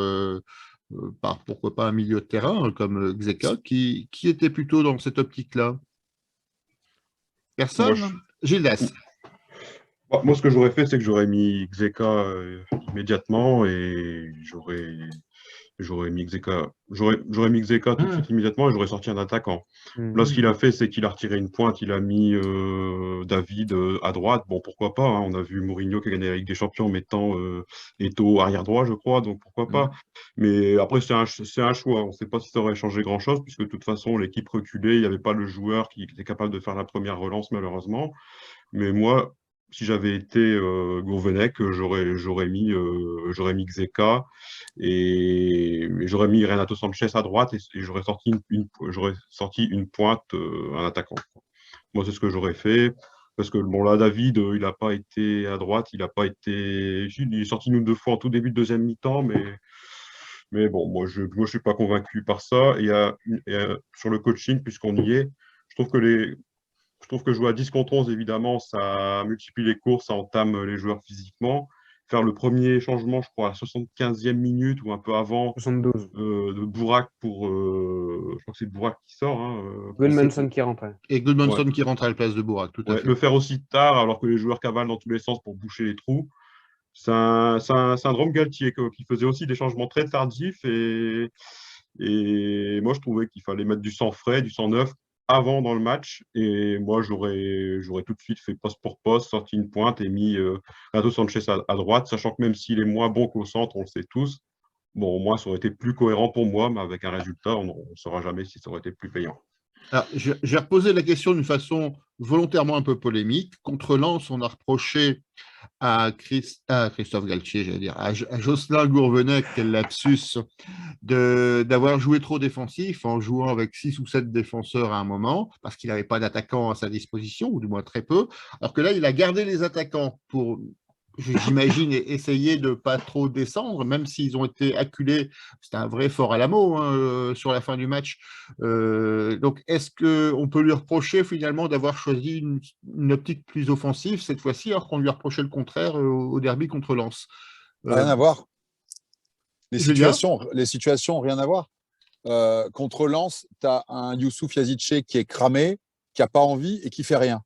pourquoi pas un milieu de terrain comme Xeka, qui était plutôt dans cette optique-là. Personne? Gildas. Moi, ce que j'aurais fait, c'est que j'aurais mis Xeka immédiatement et j'aurais mis Xeka tout de suite immédiatement et j'aurais sorti un attaquant. Là, ce qu'il a fait, c'est qu'il a retiré une pointe, il a mis David à droite. Bon, pourquoi pas, hein, on a vu Mourinho qui a gagné la Ligue des Champions en mettant Eto'o arrière droit, je crois, donc pourquoi pas. Mais après, c'est un choix. On ne sait pas si ça aurait changé grand-chose, puisque de toute façon, l'équipe reculait, il n'y avait pas le joueur qui était capable de faire la première relance, malheureusement. Mais moi, si j'avais été Gourvenec, j'aurais mis Xeka et j'aurais mis Renato Sanchez à droite et j'aurais sorti une pointe, un attaquant. Moi, c'est ce que j'aurais fait. Parce que bon, là, David, il n'a pas été à droite, il est sorti une ou 2 fois en tout début de deuxième mi-temps, mais bon, moi, je ne suis pas convaincu par ça. Et sur le coaching, puisqu'on y est, je trouve que jouer à 10 contre 11, évidemment, ça multiplie les courses, ça entame les joueurs physiquement. Faire le premier changement, je crois, à la 75e minute ou un peu avant, 72. De Bourak je crois que c'est Bourak qui sort. Goodmanson qui rentre. Et Goodmanson qui rentre à la place de Bourak, tout à fait. Le faire aussi tard, alors que les joueurs cavalent dans tous les sens pour boucher les trous. C'est un syndrome Galtier qui faisait aussi des changements très tardifs. Et moi, je trouvais qu'il fallait mettre du sang frais, du sang neuf avant dans le match, et moi j'aurais tout de suite fait poste pour poste, sorti une pointe et mis Renato Sanchez à droite, sachant que même s'il est moins bon qu'au centre, on le sait tous, bon, au moins ça aurait été plus cohérent pour moi, mais avec un résultat, on ne saura jamais si ça aurait été plus payant. Alors, j'ai reposé la question d'une façon volontairement un peu polémique. Contre Lens, on a reproché à Christophe Galtier, j'allais dire, à Jocelyn Gourvenec, quel lapsus, d'avoir joué trop défensif en jouant avec 6 ou 7 défenseurs à un moment, parce qu'il n'avait pas d'attaquants à sa disposition, ou du moins très peu, alors que là, il a gardé les attaquants pour, j'imagine, essayer de ne pas trop descendre, même s'ils ont été acculés. C'était un vrai fort à la mot hein, sur la fin du match. Donc, est-ce qu'on peut lui reprocher finalement d'avoir choisi une optique plus offensive cette fois-ci, alors qu'on lui a reproché le contraire au derby contre Lens? Rien à voir. Julien? Les situations ont rien à voir. Contre Lens, tu as un Youssouf Yazidche qui est cramé, qui n'a pas envie et qui fait rien.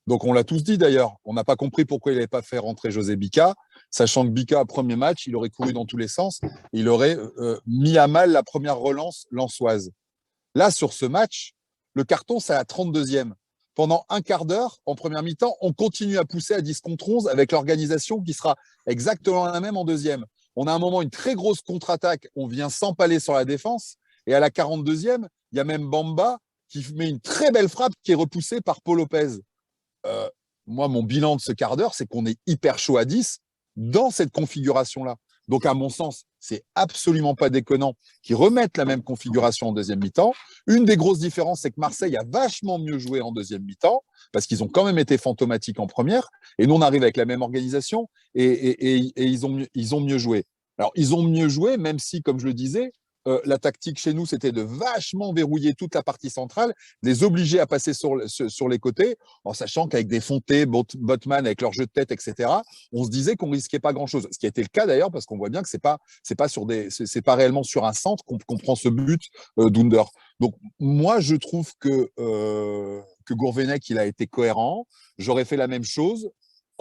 Donc on l'a tous dit d'ailleurs. On n'a pas compris pourquoi il n'avait pas fait rentrer José Bica, sachant que Bica, premier match, il aurait couru dans tous les sens. Il aurait mis à mal la première relance lensoise. Là, sur ce match, le carton, c'est à la 32e. Pendant un quart d'heure, en première mi-temps, on continue à pousser à 10 contre 11 avec l'organisation qui sera exactement la même en deuxième. On a un moment une très grosse contre-attaque, on vient s'empaler sur la défense, et à la 42e, il y a même Bamba qui met une très belle frappe qui est repoussée par Paul Lopez. Moi, mon bilan de ce quart d'heure, c'est qu'on est hyper chaud à 10 dans cette configuration-là. Donc, à mon sens, c'est absolument pas déconnant qu'ils remettent la même configuration en deuxième mi-temps. Une des grosses différences, c'est que Marseille a vachement mieux joué en deuxième mi-temps, parce qu'ils ont quand même été fantomatiques en première. Et nous, on arrive avec la même organisation et ils ont mieux joué. Alors, ils ont mieux joué, même si, comme je le disais, la tactique chez nous, c'était de vachement verrouiller toute la partie centrale, les obliger à passer sur les côtés, en sachant qu'avec des Fonté, Botman, avec leur jeu de tête, etc., on se disait qu'on risquait pas grand-chose. Ce qui a été le cas d'ailleurs, parce qu'on voit bien que c'est pas réellement sur un centre qu'on prend ce but d'Under. Donc moi, je trouve que Gourvenec, il a été cohérent. J'aurais fait la même chose.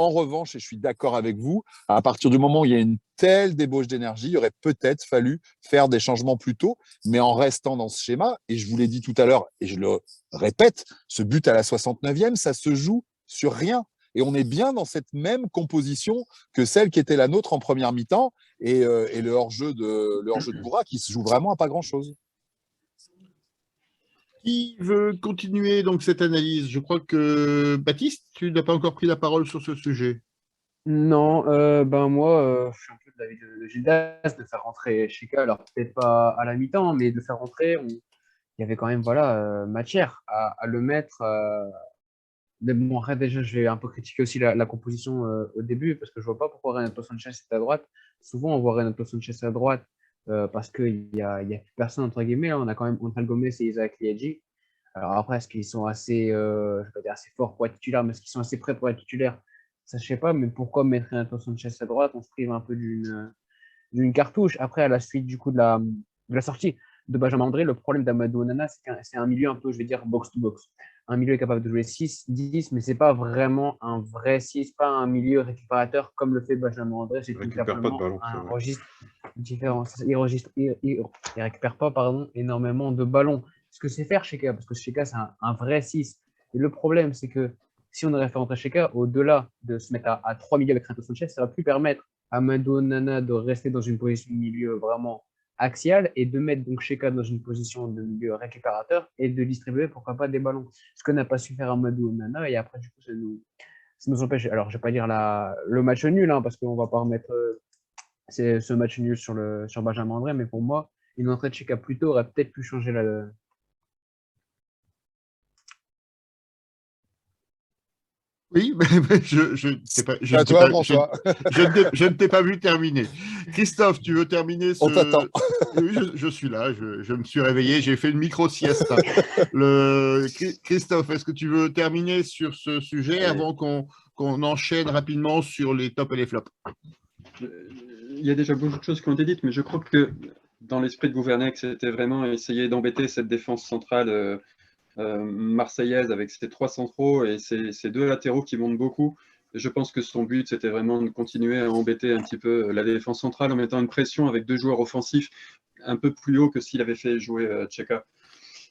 En revanche, et je suis d'accord avec vous, à partir du moment où il y a une telle débauche d'énergie, il aurait peut-être fallu faire des changements plus tôt, mais en restant dans ce schéma. Et je vous l'ai dit tout à l'heure, et je le répète, ce but à la 69e, ça se joue sur rien. Et on est bien dans cette même composition que celle qui était la nôtre en première mi-temps et le hors-jeu de Bourra qui se joue vraiment à pas grand-chose. Qui veut continuer donc cette analyse? Je crois que Baptiste, tu n'as pas encore pris la parole sur ce sujet. Non, ben moi, je suis un peu de l'avis de Gildas de faire rentrer Cheka, alors peut-être pas à la mi-temps, mais de faire rentrer, il y avait quand même voilà, matière à le mettre. Mais bon, après, déjà, je vais un peu critiquer aussi la composition au début, parce que je vois pas pourquoi Renato Sanchez est à droite. Souvent, on voit Renato Sanchez à droite parce qu'il y a plus personne, entre guillemets. Là, on a quand même Antoine Gomez et Isaac Liadji. Alors après, est-ce qu'ils sont assez, je vais pas dire assez forts pour être titulaires, mais est-ce qu'ils sont assez prêts pour être titulaires? Ça, je sais pas, mais pourquoi mettre Renato Sanchez à droite? On se prive un peu d'une cartouche. Après, à la suite du coup de la sortie de Benjamin André, le problème d'Amadou Onana, c'est c'est un milieu un peu, je vais dire, box-to-box. Un milieu est capable de jouer 6, 10, mais c'est pas vraiment un vrai 6, pas un milieu récupérateur comme le fait Benjamin André. C'est Il tout récupère pas de simplement ballon, c'est un vrai. registre différent. Il récupère pas pardon, énormément de ballons. Ce que c'est faire Sheka, parce que Sheka, c'est un vrai 6. Et le problème, c'est que si on aurait fait rentrer Sheka, au-delà de se mettre à 3 milieux avec Renato Sanchez, ça va plus permettre à Mado Nana de rester dans une position de milieu vraiment axiale et de mettre donc Sheka dans une position de milieu récupérateur et de distribuer pourquoi pas des ballons. Ce que n'a pas su faire Amadou Nana et après du coup ça nous empêche. Alors je vais pas dire le match nul hein, parce qu'on va pas remettre ce match nul sur Benjamin André, mais pour moi une entrée de Sheka plus tôt aurait peut-être pu changer la. Oui, mais je À toi, François. je ne t'ai pas vu terminer. Christophe, tu veux terminer On t'attend. Oui, je suis là, je me suis réveillé, j'ai fait une micro-sieste. Christophe, est-ce que tu veux terminer sur ce sujet Allez. avant qu'on enchaîne rapidement sur les tops et les flops? Il y a déjà beaucoup de choses qui ont été dites, mais je crois que dans l'esprit de Gouvernec, c'était vraiment essayer d'embêter cette défense centrale marseillaise avec ses 3 centraux et ses 2 latéraux qui montent beaucoup. Je pense que son but, c'était vraiment de continuer à embêter un petit peu la défense centrale en mettant une pression avec 2 joueurs offensifs un peu plus haut que s'il avait fait jouer Tcheka.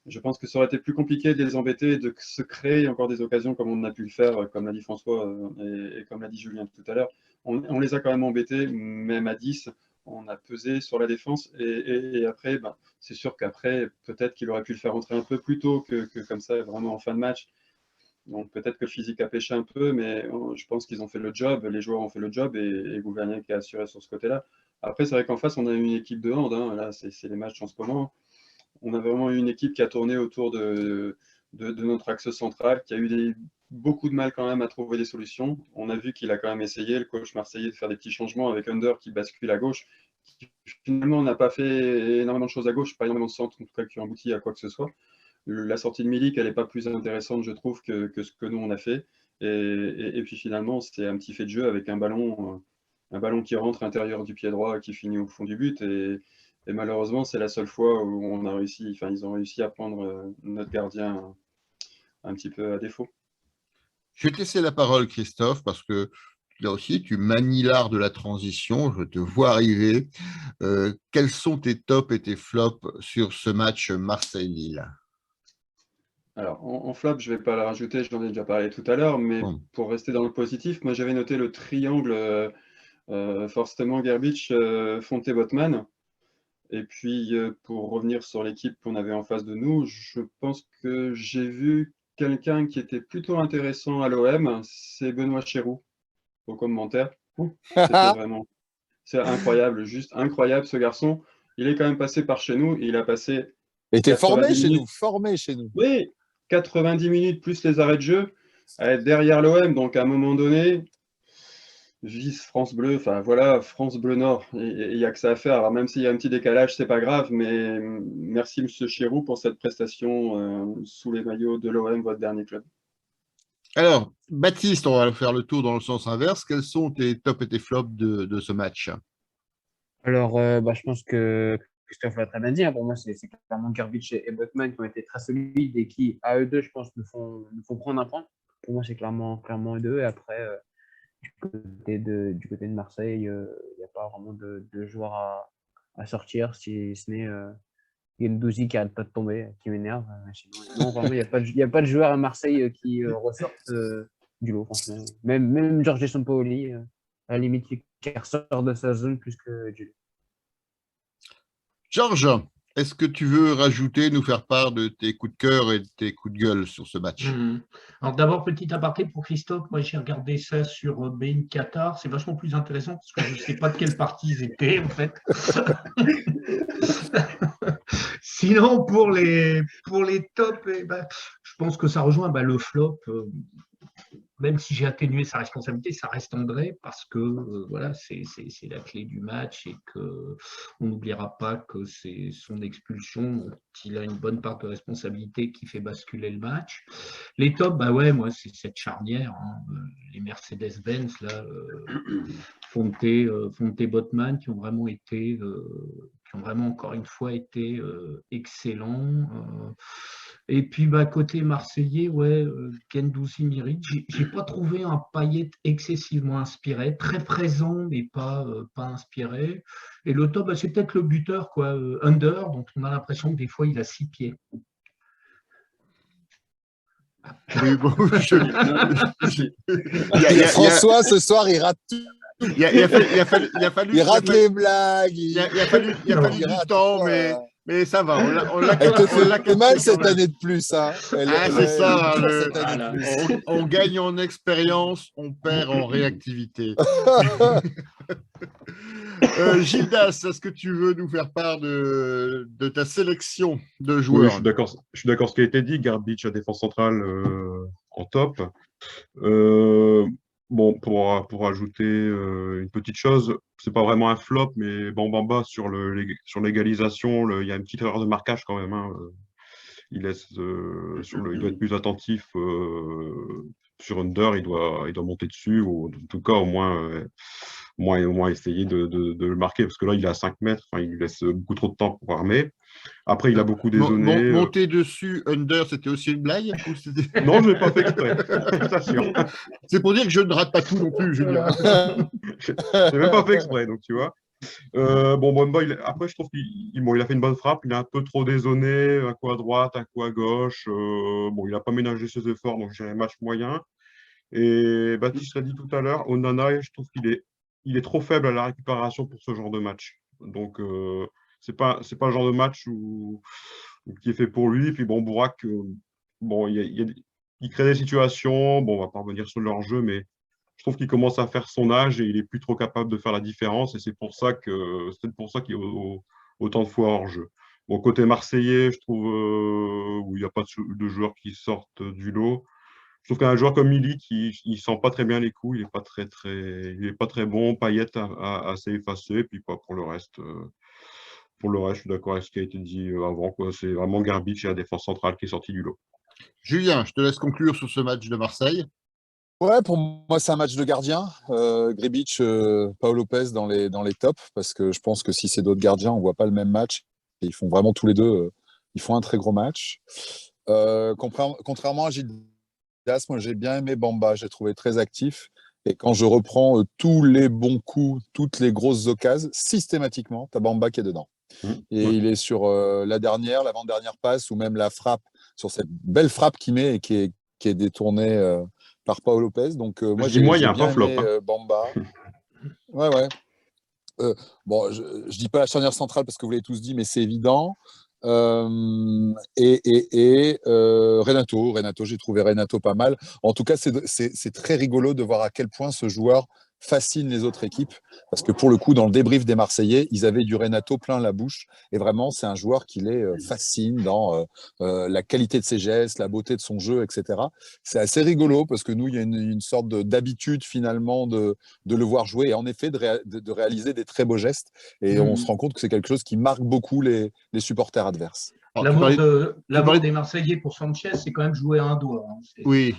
Je pense que ça aurait été plus compliqué de les embêter, de se créer encore des occasions comme on a pu le faire, comme l'a dit François et comme l'a dit Julien tout à l'heure. On les a quand même embêtés, même à 10. On a pesé sur la défense et après, c'est sûr qu'après, peut-être qu'il aurait pu le faire rentrer un peu plus tôt que comme ça, vraiment en fin de match. Donc peut-être que le physique a pêché un peu, mais je pense qu'ils ont fait le job, les joueurs ont fait le job et Gouverniac a assuré sur ce côté-là. Après, c'est vrai qu'en face, on a une équipe de hand, hein. Là, c'est les matchs en ce moment. On a vraiment eu une équipe qui a tourné autour de notre axe central, qui a eu beaucoup de mal quand même à trouver des solutions. On a vu qu'il a quand même essayé, le coach marseillais, de faire des petits changements avec Under qui bascule à gauche. Qui, finalement, n'a pas fait énormément de choses à gauche, pas énormément de centres, en tout cas, qui ont abouti à quoi que ce soit. La sortie de Milik, elle n'est pas plus intéressante, je trouve, que ce que nous, on a fait. Et puis finalement, c'est un petit fait de jeu avec un ballon qui rentre à l'intérieur du pied droit et qui finit au fond du but. Et malheureusement, c'est la seule fois où ils ont réussi à prendre notre gardien un petit peu à défaut. Je vais te laisser la parole, Christophe, parce que là aussi, tu manies l'art de la transition. Je te vois arriver. Quels sont tes tops et tes flops sur ce match Marseille-Lille? Alors, en flop, je ne vais pas la rajouter, j'en ai déjà parlé tout à l'heure, mais pour rester dans le positif, moi j'avais noté le triangle Forstemann, Gerbic, Fonte-Botman. Et puis, pour revenir sur l'équipe qu'on avait en face de nous, je pense que j'ai vu quelqu'un qui était plutôt intéressant à l'OM, c'est Benoît Chéroux, au commentaire. C'était vraiment, c'est incroyable, juste incroyable ce garçon. Il est quand même passé par chez nous, il a passé Et t'es formé 90 chez minutes. nous, formé chez nous. Oui, 90 minutes plus les arrêts de jeu, à être derrière l'OM, donc à un moment donné, vice France Bleu, enfin voilà, France Bleu Nord, il n'y a que ça à faire. Alors même s'il y a un petit décalage, c'est pas grave, mais merci Monsieur Chirou pour cette prestation sous les maillots de l'OM, votre dernier club. Alors, Baptiste, on va faire le tour dans le sens inverse. Quels sont tes tops et tes flops de ce match? Alors, je pense que Christophe l'a très bien dit, hein. Pour moi, c'est clairement Gerbic et Botman qui ont été très solides et qui, à eux deux, je pense, nous font prendre un point. Pour moi, c'est clairement eux deux. Et après, du côté de Marseille, il n'y a pas vraiment de joueurs à sortir, si ce n'est Guendouzi qui n'arrête pas de tomber, qui m'énerve. Non, vraiment, il n'y a pas de joueur à Marseille qui ressortent du lot, franchement. Même Georges Sampaoli, à la limite, qui ressort de sa zone plus que du lot. Georges, est-ce que tu veux rajouter, nous faire part de tes coups de cœur et de tes coups de gueule sur ce match? Alors d'abord, petit aparté pour Christophe, moi j'ai regardé ça sur Bein Qatar, c'est vachement plus intéressant parce que je ne sais pas de quelle partie ils étaient en fait. Sinon, pour les tops, je pense que ça rejoint le flop. Même si j'ai atténué sa responsabilité, ça reste André parce que voilà, c'est la clé du match et qu'on n'oubliera pas que c'est son expulsion dont il a une bonne part de responsabilité qui fait basculer le match. Les tops, moi c'est cette charnière, hein, les Mercedes-Benz là, Fonte, Botman qui ont vraiment été, encore une fois été excellents. Et puis côté marseillais, Guendouzi, Milik, j'ai pas trouvé un Payet excessivement inspiré, très présent mais pas inspiré. Et le top, c'est peut-être le buteur, Under, dont on a l'impression que des fois il a 6 pieds. Oui, bon, François, ce soir, il rate tout. Il a fallu les blagues. Il a fallu du temps, mais ça va. On l'a fait mal cette année de plus. Hein. C'est ça. Année de plus. On gagne en expérience, on perd en réactivité. Gildas, est-ce que tu veux nous faire part de ta sélection de joueurs? Oui, je suis d'accord avec ce qui a été dit. Gerbic à défense centrale en top. Bon, pour ajouter une petite chose, c'est pas vraiment un flop, mais Bamba sur l'égalisation, il y a une petite erreur de marquage quand même. Hein. Il doit être plus attentif sur Under, il doit monter dessus, ou en tout cas au moins essayer de le marquer, parce que là il est à 5 mètres, il lui laisse beaucoup trop de temps pour armer. Après, il a beaucoup dézonné. Monter dessus, Under, c'était aussi une blague? Non, je ne l'ai pas fait exprès, je t'assure. C'est pour dire que je ne rate pas tout non plus, Julien. Je n'ai même pas fait exprès, donc tu vois. Bamba, après, je trouve qu'il a fait une bonne frappe. Il a un peu trop dézonné, un coup à droite, un coup à gauche. Il n'a pas ménagé ses efforts, donc j'ai un match moyen. Et Baptiste l'a dit tout à l'heure, Onana, je trouve qu'il est trop faible à la récupération pour ce genre de match. Donc, c'est pas le genre de match qui est fait pour lui. Et puis, Bourak, il il crée des situations. Bon, on va pas revenir sur leur jeu, mais je trouve qu'il commence à faire son âge et il est plus trop capable de faire la différence. Et c'est pour ça qu'il est autant de fois hors jeu. Bon, côté marseillais, je trouve où il n'y a pas de joueurs qui sortent du lot. Je trouve qu'un joueur comme Milik, il sent pas très bien les coups, il est pas très bon. Payet assez effacé. Puis quoi, pour le reste, je suis d'accord avec ce qui a été dit avant, quoi. C'est vraiment Garbich et la défense centrale qui est sorti du lot. Julien, je te laisse conclure sur ce match de Marseille. Ouais, pour moi, c'est un match de gardien. Gribic, Pau Lopez dans les tops, parce que je pense que si c'est d'autres gardiens, on ne voit pas le même match. Et ils font vraiment tous les deux, ils font un très gros match. Contrairement à Gilles Das, moi, j'ai bien aimé Bamba, j'ai trouvé très actif. Et quand je reprends tous les bons coups, toutes les grosses occasions, systématiquement, tu as Bamba qui est dedans. Et il est sur l'avant-dernière passe, ou même la frappe, sur cette belle frappe qu'il met et qui est détournée par Pau Lopez. Donc, moi, j'ai Dis-moi, il y a un bien pas flop. aimé Bamba. Ouais, ouais. Bon, je ne dis pas la charnière centrale parce que vous l'avez tous dit, mais c'est évident. Renato, j'ai trouvé Renato pas mal. En tout cas, c'est très rigolo de voir à quel point ce joueur fascine les autres équipes, parce que pour le coup, dans le débrief des Marseillais, ils avaient du Renato plein la bouche, et vraiment, c'est un joueur qui les fascine dans la qualité de ses gestes, la beauté de son jeu, etc. C'est assez rigolo, parce que nous, il y a une sorte d'habitude finalement de le voir jouer, et en effet, de réaliser des très beaux gestes, et on se rend compte que c'est quelque chose qui marque beaucoup les supporters adverses. L'amour des Marseillais pour Sanchez, c'est quand même jouer à un doigt. Hein. Oui,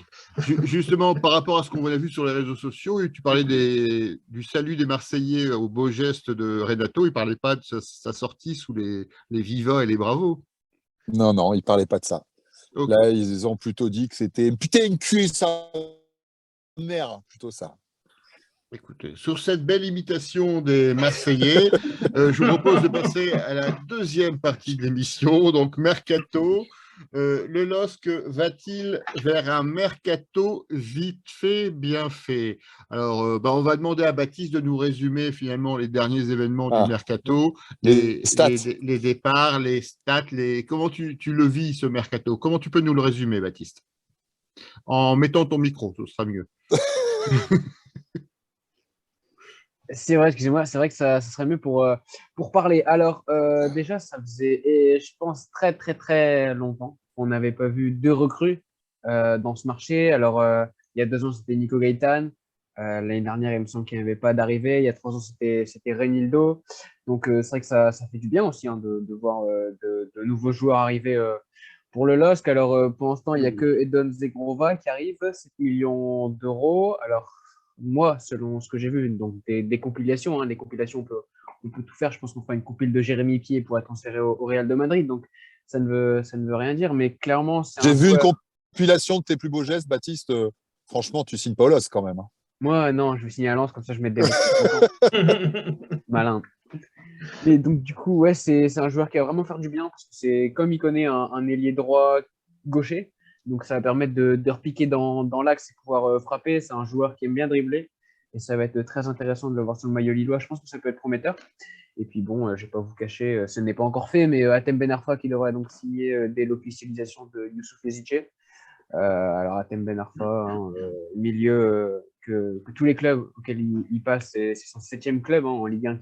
justement, par rapport à ce qu'on a vu sur les réseaux sociaux, tu parlais du salut des Marseillais au beau geste de Renato, il ne parlait pas de sa sortie sous les vivas et les bravos. Non, non, ils ne parlaient pas de ça. Okay. Là, ils ont plutôt dit que c'était putain une cuisse sa mère, plutôt ça. Écoutez, sur cette belle imitation des Marseillais, je vous propose de passer à la deuxième partie de l'émission, donc Mercato. Le LOSC va-t-il vers un mercato vite fait, bien fait? Alors, on va demander à Baptiste de nous résumer finalement les derniers événements du mercato, les départs, les stats, comment tu le vis ce mercato? Comment tu peux nous le résumer, Baptiste? En mettant ton micro, ce sera mieux. C'est vrai, excusez-moi, c'est vrai que ça serait mieux pour parler. Alors, déjà, ça faisait, et je pense, très, très, très longtemps qu'on n'avait pas vu deux recrues dans ce marché. Alors, il y a 2 ans, c'était Nico Gaëtan. L'année dernière, il me semble qu'il n'y avait pas d'arrivée. Il y a 3 ans, c'était Reinildo. Donc, c'est vrai que ça fait du bien aussi de voir de nouveaux joueurs arriver pour le LOSC. Alors, pour l'instant, il n'y a que Edon Zegrova qui arrive, 7 millions d'euros. Alors, moi, selon ce que j'ai vu, donc des compilations, des compilations, on peut tout faire. Je pense qu'on fera une compile de Jérémy Pied pour être transféré au Real de Madrid. Donc, ça ne veut rien dire. Mais clairement, c'est J'ai vu une compilation de tes plus beaux gestes, Baptiste. Franchement, tu signes Paulos quand même. Hein. Moi, non, je vais signer à Lens, comme ça, je mets des malin. Et donc, du coup, ouais, c'est un joueur qui va vraiment faire du bien parce que c'est comme il connaît un ailier droit gaucher. Donc, ça va permettre de repiquer dans l'axe et pouvoir frapper. C'est un joueur qui aime bien dribbler. Et ça va être très intéressant de le voir sur le maillot lillois. Je pense que ça peut être prometteur. Et puis, bon, je ne vais pas vous cacher, ce n'est pas encore fait, mais Hatem Ben Arfa qui devrait donc signer dès l'officialisation de Youssouf Eziche. Alors, Hatem Ben Arfa, milieu que tous les clubs auxquels il passe, c'est son 7e club en Ligue 1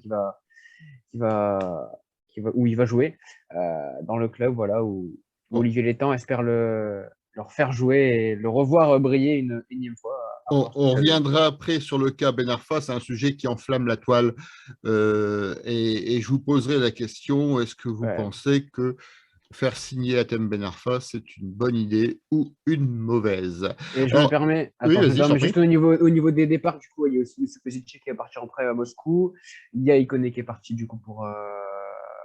où il va jouer dans le club voilà, où Olivier Létang espère leur faire jouer et le revoir briller une énième fois. On reviendra après sur le cas Ben Arfa, c'est un sujet qui enflamme la toile et je vous poserai la question, est-ce que vous pensez que faire signer Hatem Ben Arfa, c'est une bonne idée ou une mauvaise? Et je me permets, juste au niveau des départs, du coup, il y a aussi Youssouf Eziche qui est parti en prêt à Moscou, il y a Ikoné qui est parti du coup pour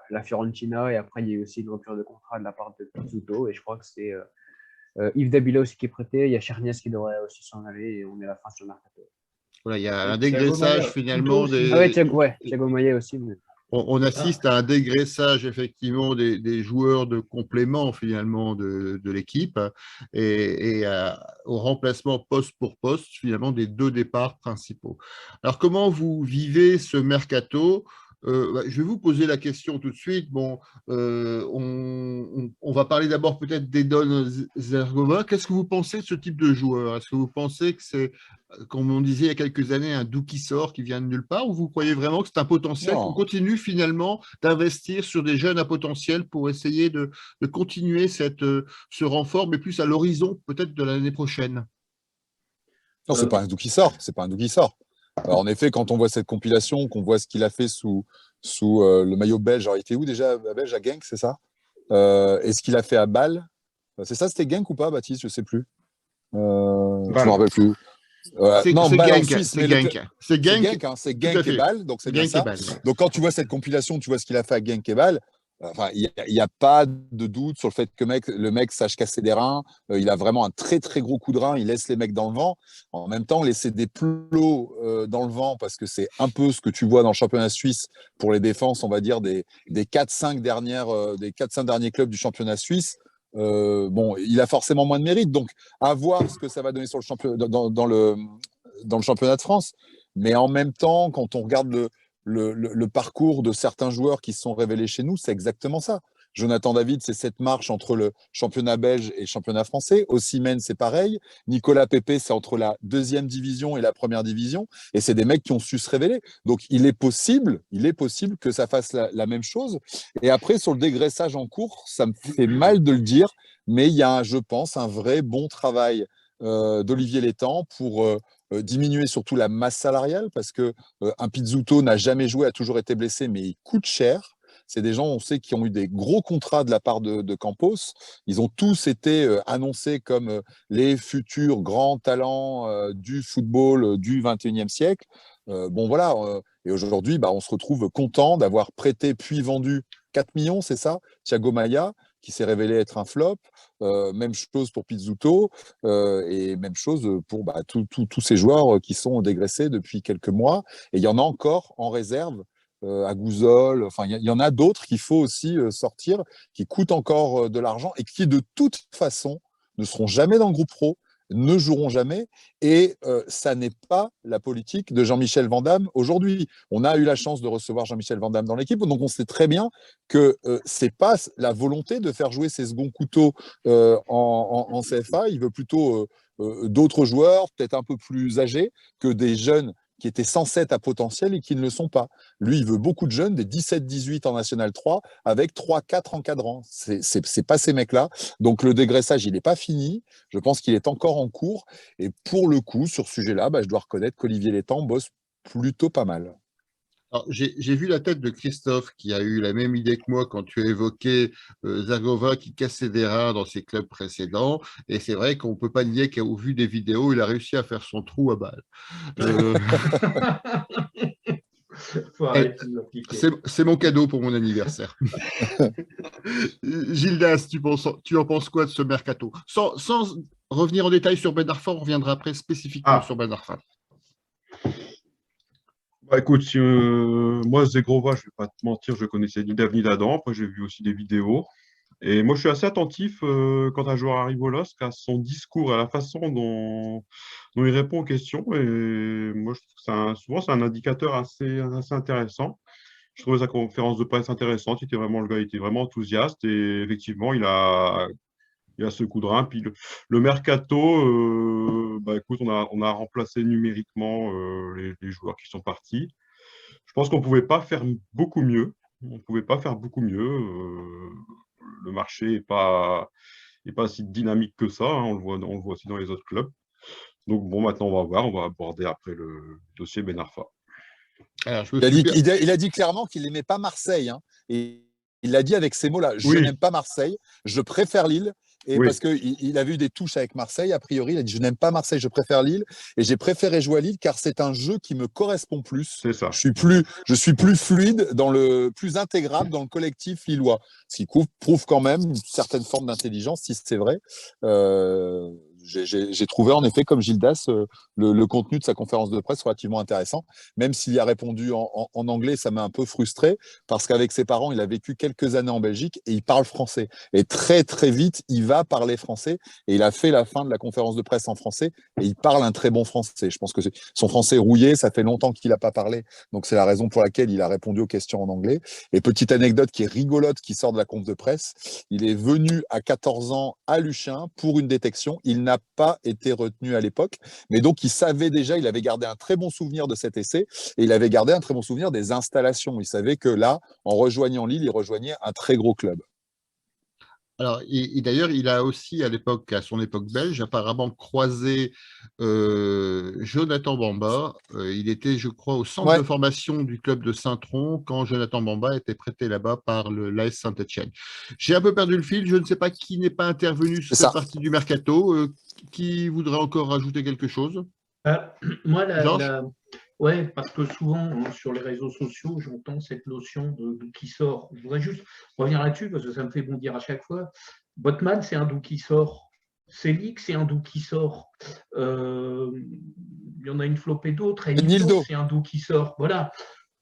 la Fiorentina, et après il y a aussi une rupture de contrat de la part de Pizzuto, et je crois que c'est Yves Dabila aussi qui est prêté, il y a Chernies qui devrait aussi s'en aller, et on est à la fin sur le mercato. Voilà, il y a un dégraissage finalement des... Ah ouais, Thiago Maillet aussi. Mais... On assiste à un dégraissage effectivement des joueurs de complément finalement de l'équipe et au remplacement poste pour poste finalement des 2 départs principaux. Alors comment vous vivez ce mercato? Je vais vous poser la question tout de suite. Bon, on va parler d'abord peut-être d'Edon Zergova. Qu'est-ce que vous pensez de ce type de joueur? Est-ce que vous pensez que c'est, comme on disait il y a quelques années, un doux qui sort, qui vient de nulle part, ou vous croyez vraiment que c'est un potentiel, qu'on Non. continue finalement d'investir sur des jeunes à potentiel pour essayer de continuer ce renfort, mais plus à l'horizon peut-être de l'année prochaine? Non, c'est pas un doux qui sort. C'est pas un doux qui sort. Alors, en effet, quand on voit cette compilation, qu'on voit ce qu'il a fait sous le maillot belge, alors il était où déjà à Belge, à Genk, c'est ça? Et ce qu'il a fait à Bâle, c'est ça, c'était Genk ou pas, Baptiste? Je sais plus. Je me Bâle. rappelle plus. Non, C'est Bâle en Genk, Suisse, c'est mais Genk, c'est c'est Genk, Genk, hein, c'est tout à Genk et fait. Bâle, donc c'est bien Genk et ça. Bâle. Donc quand tu vois cette compilation, tu vois ce qu'il a fait à Genk et Bâle, enfin, il n'y a pas de doute sur le fait que le mec sache casser des reins. Il a vraiment un très très gros coup de rein. Il laisse les mecs dans le vent. En même temps, laisser des plots dans le vent, parce que c'est un peu ce que tu vois dans le championnat suisse pour les défenses, on va dire, des 4-5 derniers clubs du championnat suisse. Bon, il a forcément moins de mérite. Donc, à voir ce que ça va donner sur dans le championnat de France. Mais en même temps, quand on regarde le parcours de certains joueurs qui se sont révélés chez nous, c'est exactement ça. Jonathan David, c'est cette marche entre le championnat belge et le championnat français. Osimhen, c'est pareil. Nicolas Pepe, c'est entre la deuxième division et la première division. Et c'est des mecs qui ont su se révéler. Donc, il est possible que ça fasse la même chose. Et après, sur le dégraissage en cours, ça me fait mal de le dire, mais il y a, je pense, un vrai bon travail d'Olivier Létang pour diminuer surtout la masse salariale, parce que un Pizzuto n'a jamais joué, a toujours été blessé, mais il coûte cher. C'est des gens, on sait, qui ont eu des gros contrats de la part de Campos. Ils ont tous été annoncés comme les futurs grands talents du football du 21e siècle. Bon, voilà. Et aujourd'hui, on se retrouve content d'avoir prêté puis vendu 4 millions, c'est ça, Thiago Maia, qui s'est révélé être un flop. Même chose pour Pizzuto. Et même chose pour tous ces joueurs qui sont dégraissés depuis quelques mois. Et il y en a encore en réserve à Gouzol. Enfin, il y en a d'autres qu'il faut aussi sortir, qui coûtent encore de l'argent et qui, de toute façon, ne seront jamais dans le groupe pro, ne joueront jamais. Et ça n'est pas la politique de Jean-Michel Van Damme aujourd'hui. On a eu la chance de recevoir Jean-Michel Van Damme dans l'équipe, donc on sait très bien que ce n'est pas la volonté de faire jouer ses seconds couteaux en CFA. Il veut plutôt d'autres joueurs, peut-être un peu plus âgés, que des jeunes qui étaient censés être à potentiel et qui ne le sont pas. Lui, il veut beaucoup de jeunes, des 17-18 en National 3, avec 3-4 encadrants. C'est pas ces mecs-là. Donc le dégraissage, il n'est pas fini. Je pense qu'il est encore en cours. Et pour le coup, sur ce sujet-là, je dois reconnaître qu'Olivier Létang bosse plutôt pas mal. Alors, j'ai vu la tête de Christophe qui a eu la même idée que moi quand tu as évoqué Zagova qui cassait des reins dans ses clubs précédents. Et c'est vrai qu'on ne peut pas nier qu'au vu des vidéos, il a réussi à faire son trou à balle. C'est mon cadeau pour mon anniversaire. Gildas, tu en penses quoi de ce mercato? Sans revenir en détail sur Ben Arfa, on reviendra après spécifiquement sur Ben Arfa. Écoute, moi, Zegrova, je ne vais pas te mentir, je connaissais ni d'Ave ni d'Adam. Après, j'ai vu aussi des vidéos. Et moi, je suis assez attentif quand un joueur arrive au LOSC à son discours, à la façon dont il répond aux questions. Et moi, je trouve que souvent, c'est un indicateur assez intéressant. Je trouvais sa conférence de presse intéressante. Le gars était vraiment enthousiaste. Et effectivement, il a ce coup de rein. Puis le mercato, écoute, on a remplacé numériquement les joueurs qui sont partis. Je pense qu'on ne pouvait pas faire beaucoup mieux. On ne pouvait pas faire beaucoup mieux. Le marché n'est pas si dynamique que ça. On le voit aussi dans les autres clubs. Donc, bon, maintenant, on va voir. On va aborder après le dossier Ben Arfa. Alors, il a dit clairement qu'il n'aimait pas Marseille. Hein, et il l'a dit avec ces mots-là. Je n'aime pas Marseille. Je préfère Lille. Et parce qu'il avait eu des touches avec Marseille, a priori, il a dit « Je n'aime pas Marseille, je préfère Lille. Et j'ai préféré jouer à Lille car c'est un jeu qui me correspond plus. C'est ça. Je suis plus fluide, plus intégrable dans le collectif lillois. » Ce qui prouve quand même une certaine forme d'intelligence, si c'est vrai. j'ai trouvé en effet, comme Gildas, le contenu de sa conférence de presse relativement intéressant, même s'il y a répondu en anglais, ça m'a un peu frustré, parce qu'avec ses parents, il a vécu quelques années en Belgique et il parle français. Et très, très vite, il va parler français, et il a fait la fin de la conférence de presse en français, et il parle un très bon français. Je pense que son français est rouillé, ça fait longtemps qu'il n'a pas parlé, donc c'est la raison pour laquelle il a répondu aux questions en anglais. Et petite anecdote qui est rigolote, qui sort de la conf de presse, il est venu à 14 ans à Luchin pour une détection. Il n'a pas été retenu à l'époque, mais donc il savait déjà, il avait gardé un très bon souvenir de cet essai, et il avait gardé un très bon souvenir des installations. Il savait que là, en rejoignant Lille, il rejoignait un très gros club. Alors, et d'ailleurs, il a aussi, à son époque belge, apparemment croisé Jonathan Bamba. Il était, je crois, au centre de Ouais, formation du club de Saint-Tron quand Jonathan Bamba était prêté là-bas par l'AS Saint-Etienne. J'ai un peu perdu le fil. Je ne sais pas qui n'est pas intervenu sur c'est cette ça. partie du mercato. Qui voudrait encore rajouter quelque chose? Ah, moi, Georges? ouais, parce que souvent, hein, sur les réseaux sociaux, j'entends cette notion de qui sort. Je voudrais juste revenir là-dessus parce que ça me fait bondir à chaque fois. Botman, c'est un doux qui sort. Selic, c'est un doux qui sort. Il y en a une flopée d'autres. Et Nildo, Nildo. c'est un doux qui sort. Voilà.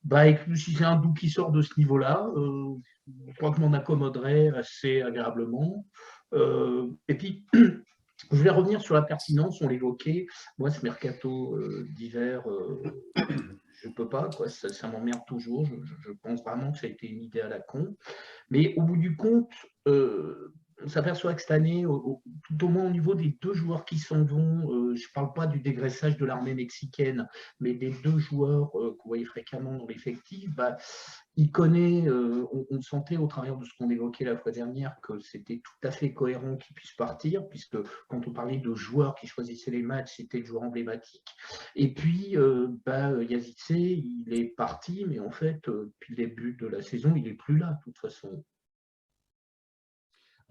Bah, écoute, si c'est un doux qui sort de ce niveau-là, je crois que je m'en accommoderais assez agréablement. Et puis, je vais revenir sur la pertinence, on l'évoquait. Moi, ce mercato d'hiver, je ne peux pas, quoi, ça m'emmerde toujours. Je pense vraiment que ça a été une idée à la con. Mais au bout du compte, on s'aperçoit que cette année, tout au moins au niveau des deux joueurs qui s'en vont, je ne parle pas du dégraissage de l'armée mexicaine, mais des deux joueurs qu'on voyait fréquemment dans l'effectif, bah, il connaît, on sentait au travers de ce qu'on évoquait la fois dernière que c'était tout à fait cohérent qu'il puisse partir, puisque quand on parlait de joueurs qui choisissaient les matchs, c'était le joueur emblématique. Et puis, Yazice, il est parti, mais en fait, depuis le début de la saison, il n'est plus là, de toute façon.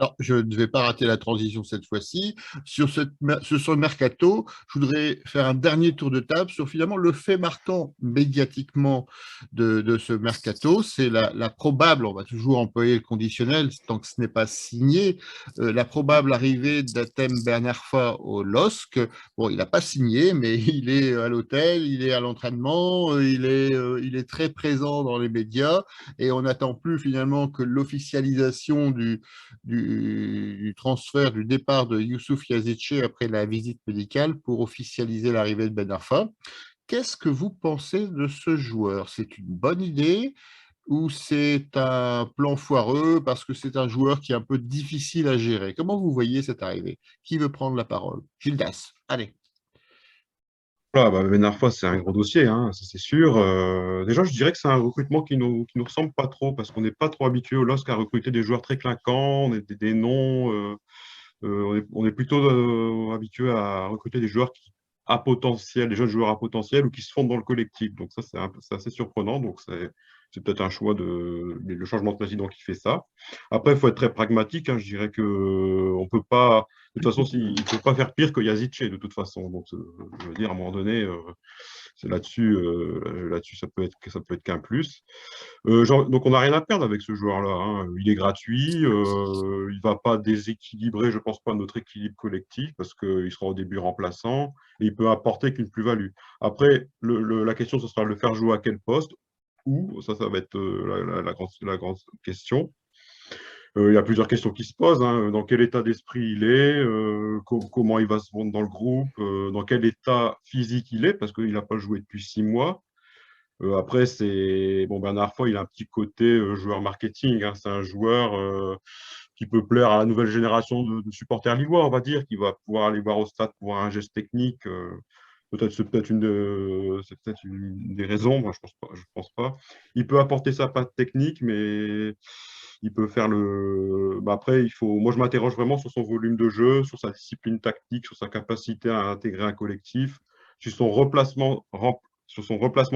Alors, je ne vais pas rater la transition cette fois-ci. Sur ce mercato, je voudrais faire un dernier tour de table sur finalement le fait marquant médiatiquement de ce mercato. C'est la probable, on va toujours employer le conditionnel tant que ce n'est pas signé, la probable arrivée d'Atem Ben Arfa au LOSC. Bon, il n'a pas signé, mais il est à l'hôtel, il est à l'entraînement, il est très présent dans les médias et on n'attend plus finalement que l'officialisation du transfert, du départ de Youssouf Yazice après la visite médicale pour officialiser l'arrivée de Ben Arfa. Qu'est-ce que vous pensez de ce joueur? C'est une bonne idée ou c'est un plan foireux parce que c'est un joueur qui est un peu difficile à gérer? Comment vous voyez cette arrivée? Qui veut prendre la parole? Gildas, allez. Voilà, bah, Ben Arfa, c'est un gros dossier, hein, ça c'est sûr. Déjà, je dirais que c'est un recrutement qui nous ressemble pas trop parce qu'on n'est pas trop habitué au LOSC à recruter des joueurs très clinquants, des noms. On est plutôt habitué à recruter des joueurs à potentiel, des jeunes joueurs à potentiel ou qui se fondent dans le collectif. Donc ça, c'est assez surprenant. Donc c'est peut-être un choix le changement de président qui fait ça. Après, il faut être très pragmatique, hein. Je dirais que on peut pas, de toute façon, il ne peut pas faire pire que Yazice de toute façon. Donc, je veux dire, à un moment donné, c'est là-dessus, ça peut être qu'un plus. Donc, on n'a rien à perdre avec ce joueur-là, hein. Il est gratuit, il ne va pas déséquilibrer, je pense pas, notre équilibre collectif parce qu'il sera au début remplaçant et il peut apporter qu'une plus-value. Après, la question, ce sera de le faire jouer à quel poste, où, ça va être la grande question. Il y a plusieurs questions qui se posent, hein. Dans quel état d'esprit il est, comment il va se rendre dans le groupe, dans quel état physique il est, parce qu'il n'a pas joué depuis 6 mois. Après, Bernard Arfa, il a un petit côté joueur marketing, hein. C'est un joueur qui peut plaire à la nouvelle génération de supporters lillois, on va dire, qui va pouvoir aller voir au stade pour un geste technique. C'est peut-être une des raisons, moi je pense pas. Il peut apporter sa patte technique, mais il peut faire après, moi je m'interroge vraiment sur son volume de jeu, sur sa discipline tactique, sur sa capacité à intégrer un collectif, sur son replacement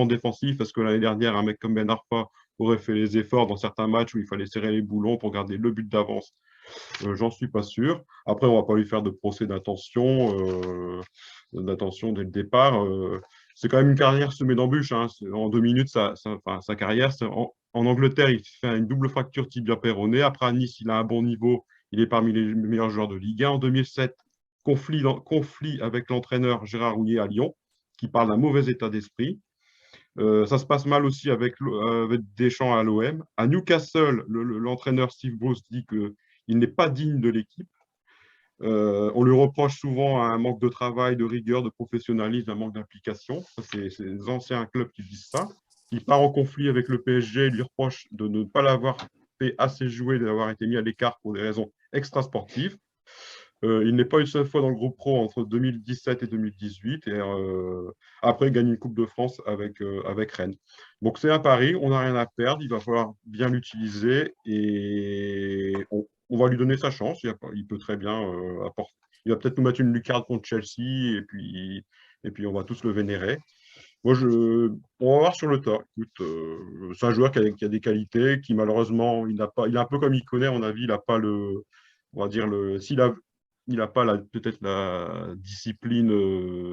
défensif, parce que l'année dernière, un mec comme Ben Arfa aurait fait les efforts dans certains matchs où il fallait serrer les boulons pour garder le but d'avance. J'en suis pas sûr. Après, on va pas lui faire de procès d'intention dès le départ. C'est quand même une carrière semée d'embûches, hein. En 2 minutes, sa carrière, en Angleterre, il fait une double fracture tibia péronée. Après, à Nice, il a un bon niveau. Il est parmi les meilleurs joueurs de Ligue 1 en 2007. conflit avec l'entraîneur Gérard Houllier à Lyon, qui parle d'un mauvais état d'esprit. Ça se passe mal aussi avec Deschamps à l'OM. À Newcastle, l'entraîneur Steve Bruce dit qu'il n'est pas digne de l'équipe. On lui reproche souvent un manque de travail, de rigueur, de professionnalisme, un manque d'implication. C'est les anciens clubs qui disent ça. Il part en conflit avec le PSG, il lui reproche de ne pas l'avoir fait assez jouer, d'avoir été mis à l'écart pour des raisons extrasportives. Il n'est pas une seule fois dans le groupe pro entre 2017 et 2018 et après il gagne une Coupe de France avec Rennes. Donc c'est un pari, on n'a rien à perdre, il va falloir bien l'utiliser et on va lui donner sa chance. Il peut très bien apporter. Il va peut-être nous mettre une lucarne contre Chelsea et puis on va tous le vénérer. Moi, on va voir sur le tas. Écoute, c'est un joueur qui a des qualités, qui malheureusement, il est un peu comme il connaît, à mon avis, il n'a pas on va dire il n'a pas peut-être la discipline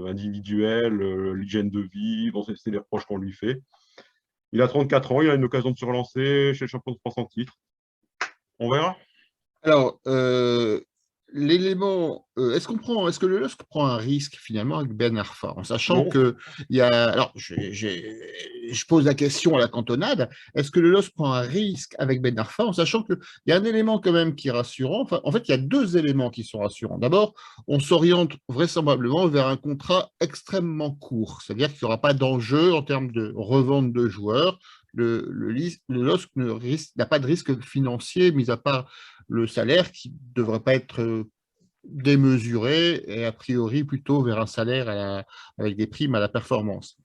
individuelle, l'hygiène de vie. Bon, c'est les reproches qu'on lui fait. Il a 34 ans, il a une occasion de se relancer chez le champion de France en titre. On verra. Alors, l'élément, est-ce que le LOSC prend un risque finalement avec Ben Arfa, en sachant Non. que il y a, alors je pose la question à la cantonade, est-ce que le LOSC prend un risque avec Ben Arfa, en sachant qu'il y a un élément quand même qui est rassurant, enfin, en fait, il y a deux éléments qui sont rassurants. D'abord, on s'oriente vraisemblablement vers un contrat extrêmement court, c'est-à-dire qu'il n'y aura pas d'enjeu en termes de revente de joueurs. Le LOSC n'a pas de risque financier, mis à part le salaire qui ne devrait pas être démesuré et a priori plutôt vers un salaire avec des primes à la performance.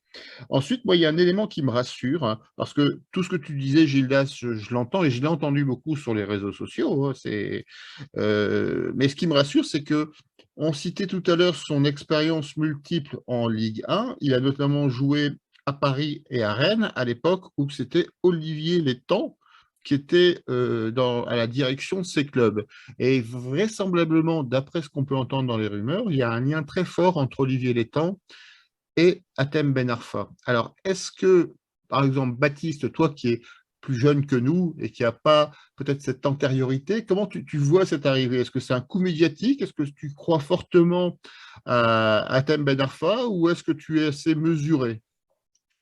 Ensuite, moi, il y a un élément qui me rassure, hein, parce que tout ce que tu disais, Gildas, je l'entends et je l'ai entendu beaucoup sur les réseaux sociaux. Hein, mais ce qui me rassure, c'est que on citait tout à l'heure son expérience multiple en Ligue 1. Il a notamment joué à Paris et à Rennes à l'époque où c'était Olivier Létang qui était à la direction de ces clubs. Et vraisemblablement, d'après ce qu'on peut entendre dans les rumeurs, il y a un lien très fort entre Olivier Létang et Hatem Ben Arfa. Alors, est-ce que, par exemple, Baptiste, toi qui es plus jeune que nous et qui n'a pas peut-être cette antériorité, comment tu vois cette arrivée? Est-ce que c'est un coup médiatique? Est-ce que tu crois fortement à Hatem Ben Arfa ou est-ce que tu es assez mesuré?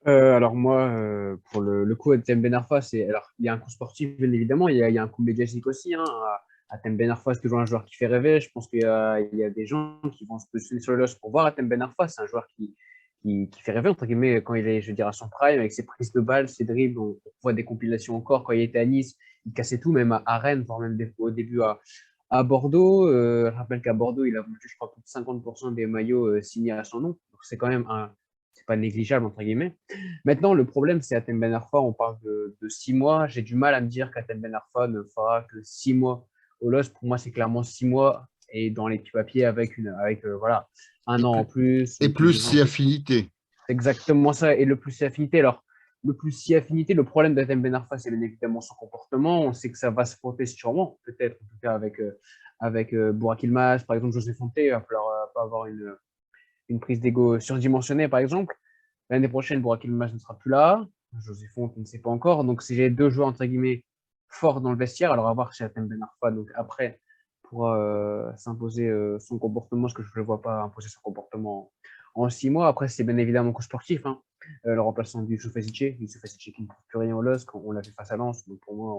Alors moi, pour le coup, Hatem Ben Arfa, alors il y a un coup sportif, bien évidemment, il y a un coup médiatique aussi. Hein. Hatem Ben Arfa, c'est toujours un joueur qui fait rêver. Je pense qu'il y a des gens qui vont se positionner sur le LOSC pour voir Hatem Ben Arfa. C'est un joueur qui fait rêver, entre guillemets, quand il est, je veux dire, à son prime, avec ses prises de balles, ses dribbles. On voit des compilations encore. Quand il était à Nice, il cassait tout, même à Rennes, voire même au début à Bordeaux. Je rappelle qu'à Bordeaux, il a vendu, je crois, plus de 50% des maillots signés à son nom. Donc c'est quand même c'est pas négligeable, entre guillemets. Maintenant, le problème, c'est Hatem Ben Arfa. On parle de 6 mois. J'ai du mal à me dire qu'Hatem Ben Arfa ne fera que 6 mois au LOSC. Pour moi, c'est clairement 6 mois et dans les petits papiers avec voilà, un an en plus. Et plus si affinité. C'est exactement ça. Et le plus si affinité. Alors, le plus si affinité, le problème d'Hatem Ben Arfa, c'est bien évidemment son comportement. On sait que ça va se frotter sûrement, peut-être, en tout cas avec Burak Yilmaz, par exemple, José Fonte. Il va falloir pas avoir une prise d'ego surdimensionnée, par exemple. L'année prochaine, Burak Yilmaz ne sera plus là. José Fonte, on ne sait pas encore. Donc, si j'ai deux joueurs, entre guillemets, forts dans le vestiaire, alors à voir chez Hatem Ben Arfa, donc après, pourra s'imposer son comportement, parce que je ne le vois pas imposer son comportement en 6 mois. Après, c'est bien évidemment un coup sportif. Hein. Le remplaçant du Youssouf Yazici qui ne trouve plus rien au LOSC, on l'a fait face à Lens. Donc, pour moi,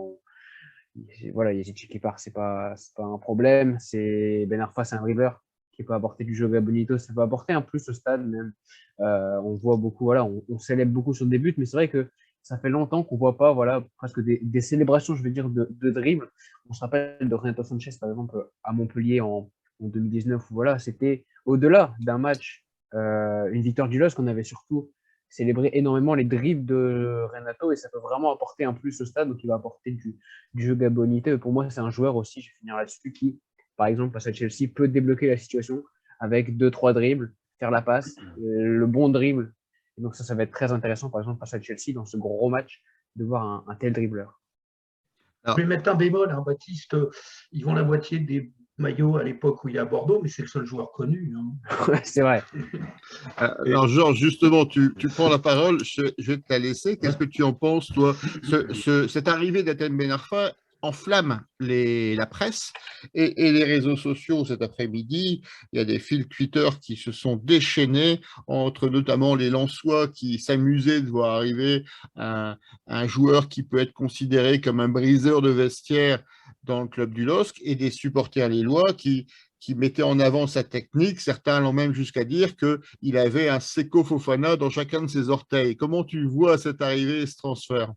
voilà, Yazici qui part, c'est pas un problème. Ben Arfa, c'est un dribbleur qui peut apporter du jeu à Bonito, ça peut apporter un plus au stade même. On voit beaucoup, voilà, on célèbre beaucoup sur des buts, mais c'est vrai que ça fait longtemps qu'on ne voit pas, voilà, presque des célébrations, je veux dire, de dribble. On se rappelle de Renato Sanchez, par exemple, à Montpellier en 2019, où voilà, c'était au-delà d'un match, une victoire du LOSC, qu'on avait surtout célébré énormément les dribbles de Renato, et ça peut vraiment apporter un plus au stade, donc il va apporter du jeu à Bonito. Et pour moi, c'est un joueur aussi, je vais finir là-dessus, qui par exemple, face à Chelsea, peut débloquer la situation avec 2-3 dribbles, faire la passe, le bon dribble. Et donc ça va être très intéressant, par exemple, face à Chelsea, dans ce gros match, de voir un tel dribbleur. Je vais mettre un bémol, hein, Baptiste. Ils vont la moitié des maillots à l'époque où il est à Bordeaux, mais c'est le seul joueur connu. Hein. C'est vrai. Alors, Georges, justement, tu prends la parole, je vais te la laisser. Qu'est-ce que tu en penses, toi? Cette arrivée d'Hatem Ben Arfa, enflamme la presse et les réseaux sociaux cet après-midi. Il y a des fils Twitter qui se sont déchaînés entre notamment les Lensois qui s'amusaient de voir arriver un joueur qui peut être considéré comme un briseur de vestiaire dans le club du LOSC et des supporters lillois qui mettaient en avant sa technique. Certains l'ont même jusqu'à dire qu'il avait un Seko Fofana dans chacun de ses orteils. Comment tu vois cette arrivée et ce transfert?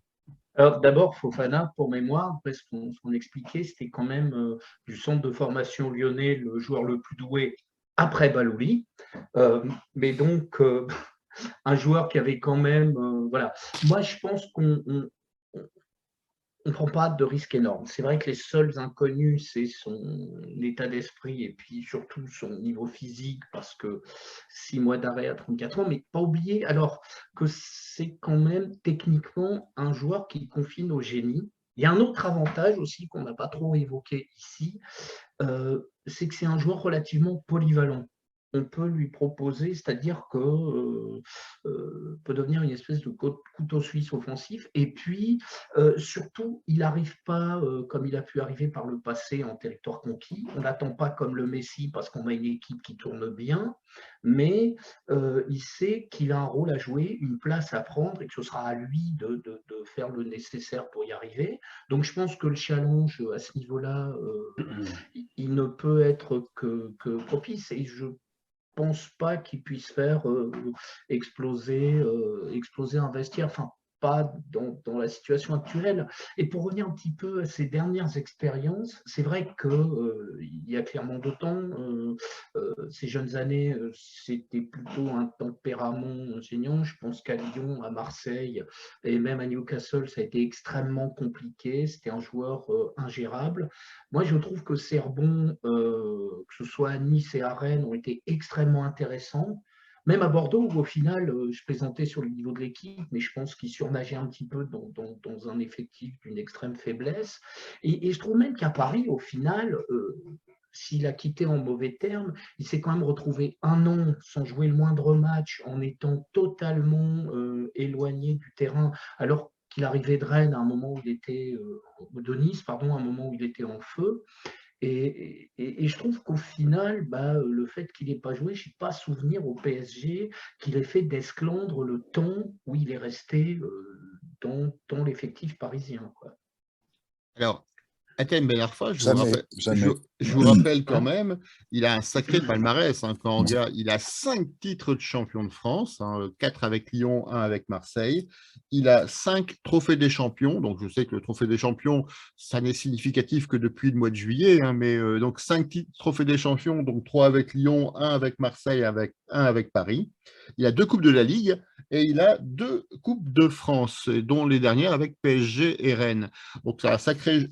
Alors d'abord, Fofana, pour mémoire, après ce qu'on expliquait, c'était quand même du centre de formation lyonnais le joueur le plus doué après Balouli. Mais donc, un joueur qui avait quand même… voilà. Moi, je pense qu'on ne prend pas de risques énormes. C'est vrai que les seuls inconnus, c'est son état d'esprit et puis surtout son niveau physique, parce que 6 mois d'arrêt à 34 ans, mais pas oublier alors que c'est quand même techniquement un joueur qui confine au génie. Il y a un autre avantage aussi qu'on n'a pas trop évoqué ici, c'est que c'est un joueur relativement polyvalent. On peut lui proposer, c'est-à-dire que peut devenir une espèce de couteau suisse offensif. Et puis, surtout, il n'arrive pas comme il a pu arriver par le passé en territoire conquis. On n'attend pas comme le Messi parce qu'on a une équipe qui tourne bien, mais il sait qu'il a un rôle à jouer, une place à prendre et que ce sera à lui de faire le nécessaire pour y arriver. Donc, je pense que le challenge à ce niveau-là, il ne peut être que propice. Et je pense pas qu'il puisse faire exploser un vestiaire, enfin pas dans la situation actuelle. Et pour revenir un petit peu à ces dernières expériences, c'est vrai qu'il y a clairement deux temps. Ces jeunes années, c'était plutôt un tempérament enseignant. Je pense qu'à Lyon, à Marseille et même à Newcastle, ça a été extrêmement compliqué. C'était un joueur ingérable. Moi, je trouve que ces rebonds, que ce soit à Nice et à Rennes, ont été extrêmement intéressants. Même à Bordeaux, où au final, je plaisantais sur le niveau de l'équipe, mais je pense qu'il surnageait un petit peu dans un effectif d'une extrême faiblesse. Et je trouve même qu'à Paris, au final, s'il a quitté en mauvais termes, il s'est quand même retrouvé un an sans jouer le moindre match, en étant totalement éloigné du terrain, alors qu'il arrivait de Rennes à un moment où il était, de Nice, pardon, à un moment où il était en feu. Et je trouve qu'au final, le fait qu'il n'ait pas joué, je n'ai pas souvenir au PSG qu'il ait fait d'esclandre le temps où il est resté dans l'effectif parisien, quoi. Alors, Hatem Ben Arfa, Jamais, jamais. je vous rappelle quand même, il a un sacré palmarès. Quand on regarde, il a 5 titres de champion de France, 4 avec Lyon, 1 avec Marseille. Il a 5 trophées des champions. Donc, je sais que le trophée des champions, ça n'est significatif que depuis le mois de juillet. Mais donc, 5 trophées des champions, donc 3 avec Lyon, 1 avec Marseille, 1 avec Paris. Il a 2 coupes de la Ligue et il a 2 coupes de France, dont les dernières avec PSG et Rennes. Donc, c'est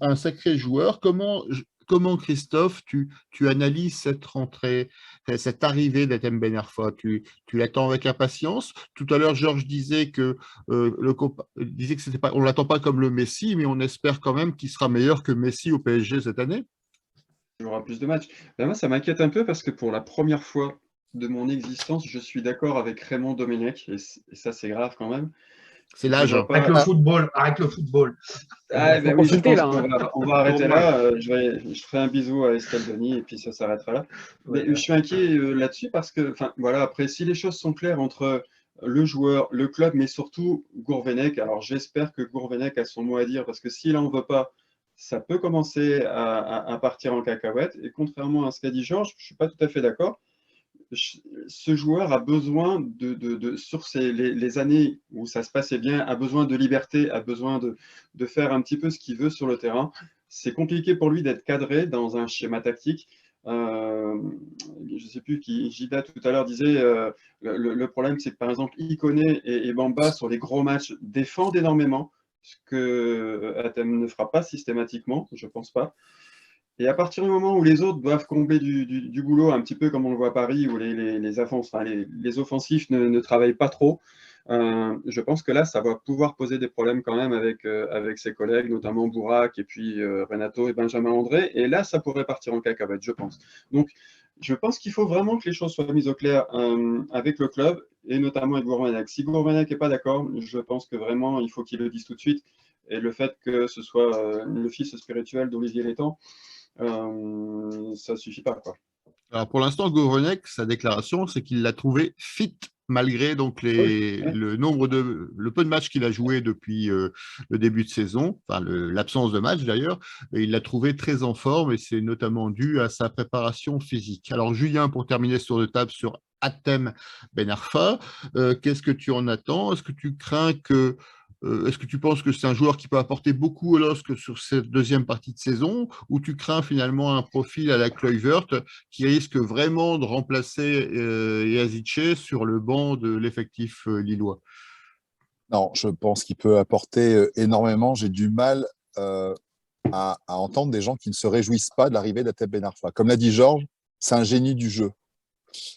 un sacré joueur. Comment Christophe, tu analyses cette rentrée, cette arrivée d'Hatem Ben Arfa? Tu l'attends avec impatience? Tout à l'heure, Georges disait que c'était pas, on ne l'attend pas comme le Messi, mais on espère quand même qu'il sera meilleur que Messi au PSG cette année. Il y aura plus de matchs. Moi, ça m'inquiète un peu parce que pour la première fois de mon existence, je suis d'accord avec Raymond Domenech, et ça, c'est grave quand même. C'est l'âge. Avec le football, avec le football. Ah, Faut ben oui, je consulter, pense là, qu'on on va arrêter là. Je ferai un bisou à Estelle Denis et puis ça s'arrêtera là. Mais je suis inquiet là-dessus parce que, enfin, voilà, après, si les choses sont claires entre le joueur, le club, mais surtout Gourvenec, alors j'espère que Gourvenec a son mot à dire parce que s'il n'en veut pas, ça peut commencer à partir en cacahuète. Et contrairement à ce qu'a dit Georges, je ne suis pas tout à fait d'accord. Ce joueur a besoin sur les années où ça se passait bien, a besoin de liberté, a besoin de faire un petit peu ce qu'il veut sur le terrain. C'est compliqué pour lui d'être cadré dans un schéma tactique. Je ne sais plus qui, Gida tout à l'heure disait, le problème c'est que par exemple Ikoné et Bamba sur les gros matchs défendent énormément, ce que Hatem ne fera pas systématiquement, je ne pense pas. Et à partir du moment où les autres doivent combler du boulot, un petit peu comme on le voit à Paris, où les offensifs ne travaillent pas trop, je pense que là, ça va pouvoir poser des problèmes quand même avec ses collègues, notamment Bourak et puis Renato et Benjamin André. Et là, ça pourrait partir en cacahuète, je pense. Donc, je pense qu'il faut vraiment que les choses soient mises au clair avec le club et notamment avec Gourvenec. Si Gourvenec n'est pas d'accord, je pense que vraiment, il faut qu'il le dise tout de suite. Et le fait que ce soit le fils spirituel d'Olivier Létang, ça ne suffit pas, quoi. Alors pour l'instant, Gourvenec, sa déclaration, c'est qu'il l'a trouvé fit malgré donc le peu de matchs qu'il a joué depuis le début de saison, enfin l'absence de match d'ailleurs, et il l'a trouvé très en forme et c'est notamment dû à sa préparation physique. Alors Julien, pour terminer ce tour de table sur Hatem Ben Arfa, qu'est-ce que tu en attends? Est-ce que tu crains que est-ce que tu penses que c'est un joueur qui peut apporter beaucoup au LOSC sur cette deuxième partie de saison, ou tu crains finalement un profil à la Kluivert qui risque vraiment de remplacer Yazice sur le banc de l'effectif lillois? Non, je pense qu'il peut apporter énormément. J'ai du mal à entendre des gens qui ne se réjouissent pas de l'arrivée d'Hatem Ben Arfa. Comme l'a dit Georges, c'est un génie du jeu.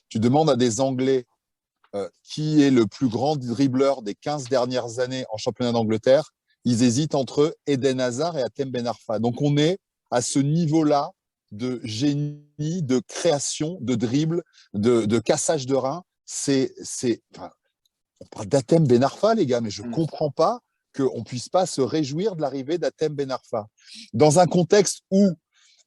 Tu demandes à des Anglais qui est le plus grand dribbleur des 15 dernières années en championnat d'Angleterre, ils hésitent entre Eden Hazard et Hatem Ben Arfa. Donc on est à ce niveau-là de génie, de création, de dribble, de cassage de rein. On parle d'Hatem Ben Arfa, les gars, mais je ne comprends pas qu'on ne puisse pas se réjouir de l'arrivée d'Hatem Ben Arfa. Dans un contexte où,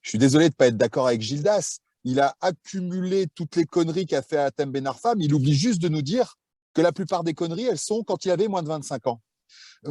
je suis désolé de ne pas être d'accord avec Gildas, il a accumulé toutes les conneries qu'a fait Hatem Ben Arfa, mais il oublie juste de nous dire que la plupart des conneries, elles sont quand il avait moins de 25 ans.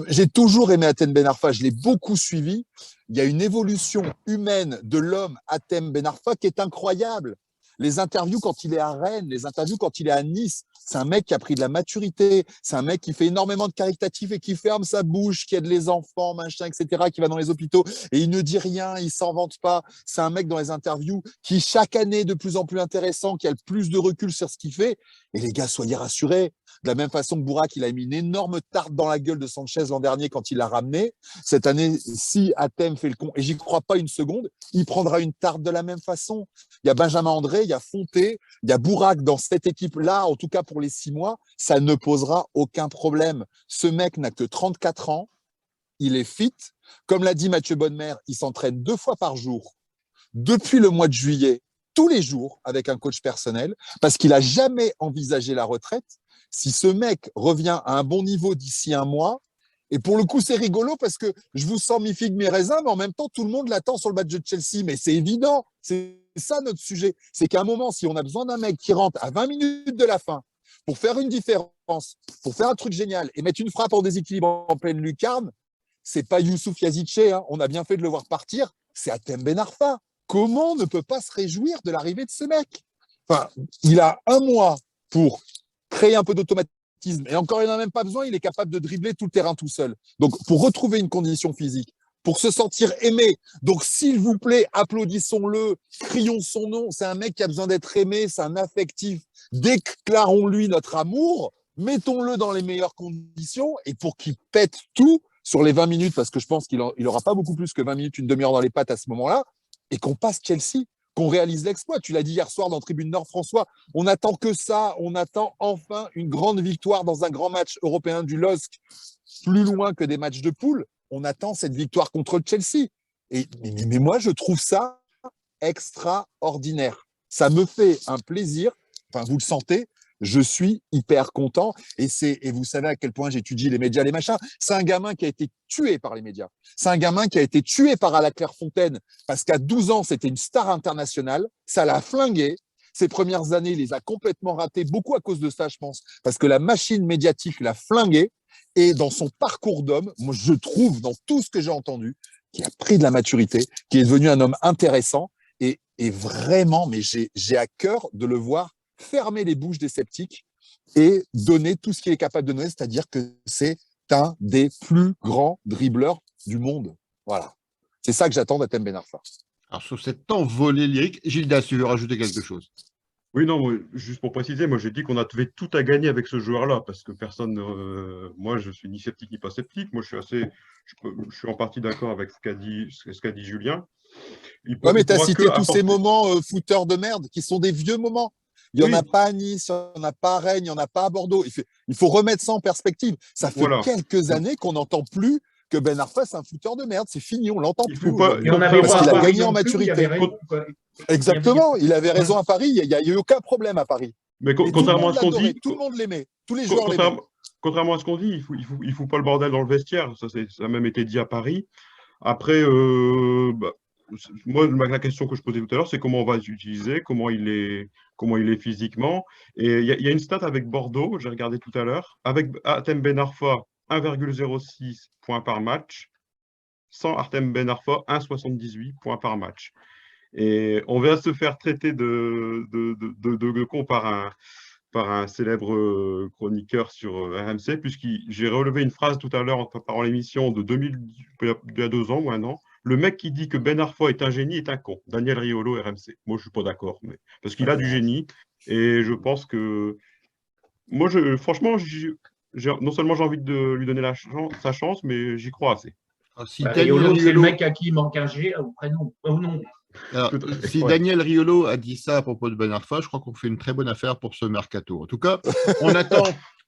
J'ai toujours aimé Hatem Ben Arfa, je l'ai beaucoup suivi. Il y a une évolution humaine de l'homme Hatem Ben Arfa qui est incroyable. Les interviews quand il est à Rennes, les interviews quand il est à Nice, c'est un mec qui a pris de la maturité, c'est un mec qui fait énormément de caritatifs et qui ferme sa bouche, qui aide les enfants, machin, etc., qui va dans les hôpitaux et il ne dit rien, il s'en vante pas. C'est un mec dans les interviews qui, chaque année, est de plus en plus intéressant, qui a le plus de recul sur ce qu'il fait. Et les gars, soyez rassurés. De la même façon que Bourak, il a mis une énorme tarte dans la gueule de Sanchez l'an dernier quand il l'a ramené. Cette année, si Hatem fait le con, et j'y crois pas une seconde, il prendra une tarte de la même façon. Il y a Benjamin André, il y a Fonté, il y a Bourak dans cette équipe-là, en tout cas pour les 6 mois, ça ne posera aucun problème. Ce mec n'a que 34 ans, il est fit. Comme l'a dit Mathieu Bonnemer, il s'entraîne 2 fois par jour depuis le mois de juillet, tous les jours avec un coach personnel, parce qu'il n'a jamais envisagé la retraite. Si ce mec revient à un bon niveau d'ici un mois, et pour le coup, c'est rigolo parce que je vous sens mi figue, mi raisin, mais en même temps, tout le monde l'attend sur le match de Chelsea. Mais c'est évident, c'est ça notre sujet. C'est qu'à un moment, si on a besoin d'un mec qui rentre à 20 minutes de la fin pour faire une différence, pour faire un truc génial et mettre une frappe en déséquilibre en pleine lucarne, c'est pas Youssouf Yazice, hein. On a bien fait de le voir partir, c'est Hatem Ben Arfa. Comment on ne peut pas se réjouir de l'arrivée de ce mec? Enfin, il a un mois pour créer un peu d'automatisme. Et encore, il n'en a même pas besoin, il est capable de dribbler tout le terrain tout seul. Donc, pour retrouver une condition physique, pour se sentir aimé, donc s'il vous plaît, applaudissons-le, crions son nom. C'est un mec qui a besoin d'être aimé, c'est un affectif. Déclarons-lui notre amour, mettons-le dans les meilleures conditions et pour qu'il pète tout sur les 20 minutes, parce que je pense qu'il n'aura pas beaucoup plus que 20 minutes, une demi-heure dans les pattes à ce moment-là, et qu'on passe Chelsea, qu'on réalise l'exploit. Tu l'as dit hier soir dans Tribune Nord, François, on attend que ça, on attend enfin une grande victoire dans un grand match européen du LOSC, plus loin que des matchs de poule. On attend cette victoire contre Chelsea. Mais moi, je trouve ça extraordinaire. Ça me fait un plaisir, enfin, vous le sentez, je suis hyper content et vous savez à quel point j'étudie les médias, les machins. C'est un gamin qui a été tué par les médias. C'est un gamin qui a été tué par Ala Clairefontaine parce qu'à 12 ans, c'était une star internationale. Ça l'a flingué. Ses premières années, il les a complètement ratées, beaucoup à cause de ça, je pense, parce que la machine médiatique l'a flingué. Et dans son parcours d'homme, moi, je trouve, dans tout ce que j'ai entendu, qu'il a pris de la maturité, qu'il est devenu un homme intéressant et vraiment, mais j'ai à cœur de le voir fermer les bouches des sceptiques et donner tout ce qu'il est capable de donner, c'est-à-dire que c'est un des plus grands dribbleurs du monde. Voilà. C'est ça que j'attends d'Hatem Ben Arfa. Alors, sur cet envolé lyrique, Gildas, tu veux rajouter quelque chose? Oui, non, juste pour préciser, moi j'ai dit qu'on avait tout à gagner avec ce joueur-là, parce que personne, moi je suis ni sceptique ni pas sceptique, moi je suis en partie d'accord avec ce qu'a dit Julien. Ouais, mais tu as cité tous ces moments footeurs de merde qui sont des vieux moments. Il n'y en a pas à Nice, il n'y en a pas à Rennes, il n'y en a pas à Bordeaux. Il faut remettre ça en perspective. Ça fait quelques années qu'on n'entend plus que Ben Arfa, c'est un footeur de merde. C'est fini, on l'entend plus. Il en avait parce qu'il a gagné en plus, maturité. Exactement, il avait raison à Paris. Il n'y a eu aucun problème à Paris. Mais contrairement à ce qu'on dit… Tout le monde l'aimait. Tous les joueurs l'aimaient. contrairement à ce qu'on dit, il fout pas le bordel dans le vestiaire. Ça a même été dit à Paris. Après, moi, la question que je posais tout à l'heure, c'est comment on va l'utiliser, comment il est physiquement. Et il y a une stat avec Bordeaux, j'ai regardé tout à l'heure, avec Hatem Ben Arfa, 1,06 points par match, sans Hatem Ben Arfa, 1,78 points par match. Et on vient se faire traiter de con par un célèbre chroniqueur sur RMC, puisque j'ai relevé une phrase tout à l'heure par l'émission de 2000, il y a 2 ans ou 1 an. Le mec qui dit que Ben Arfa est un génie est un con. Daniel Riolo, RMC. Moi, je ne suis pas d'accord, parce qu'il a du génie. Et je pense que. Moi, franchement, non seulement j'ai envie de lui donner sa chance, mais j'y crois assez. Si Riolo, c'est le mec à qui il manque un G au prénom. Oh non. Alors, si Ouais. Daniel Riolo a dit ça à propos de Ben Arfa, je crois qu'on fait une très bonne affaire pour ce mercato. En tout cas,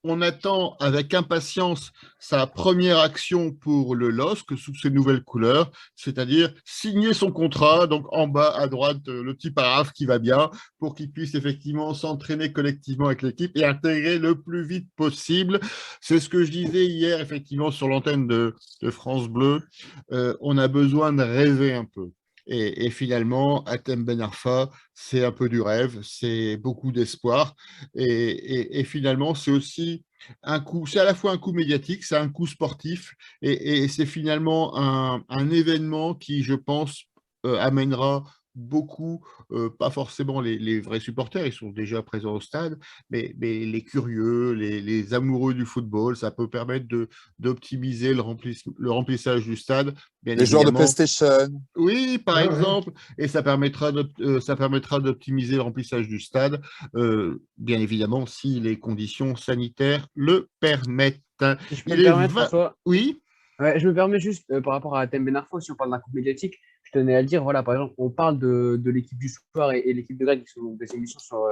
on attend avec impatience sa première action pour le LOSC sous ses nouvelles couleurs, c'est-à-dire signer son contrat, donc en bas à droite, le petit paragraphe qui va bien, pour qu'il puisse effectivement s'entraîner collectivement avec l'équipe et intégrer le plus vite possible. C'est ce que je disais hier, effectivement, sur l'antenne de France Bleu. On a besoin de rêver un peu. Et finalement, Hatem Ben Arfa, c'est un peu du rêve, c'est beaucoup d'espoir. Et finalement, c'est aussi un coup, c'est à la fois un coup médiatique, c'est un coup sportif, et c'est finalement un événement qui, je pense, amènera beaucoup, pas forcément les vrais supporters, ils sont déjà présents au stade, mais les curieux, les amoureux du football, ça peut permettre d'optimiser le remplissage du stade, bien Les joueurs de évidemment. PlayStation. Oui, par Ouais, ouais. exemple, et ça permettra d'optimiser le remplissage du stade, bien évidemment, si les conditions sanitaires le permettent. Si je peux Il me est permettre, François, Oui, ouais, je me permets juste par rapport à Thème Ben Arfa, si on parle d'un coup médiatique, je tenais à le dire, voilà, par exemple, on parle de l'équipe du soir et l'équipe de Greg, qui sont donc des émissions sur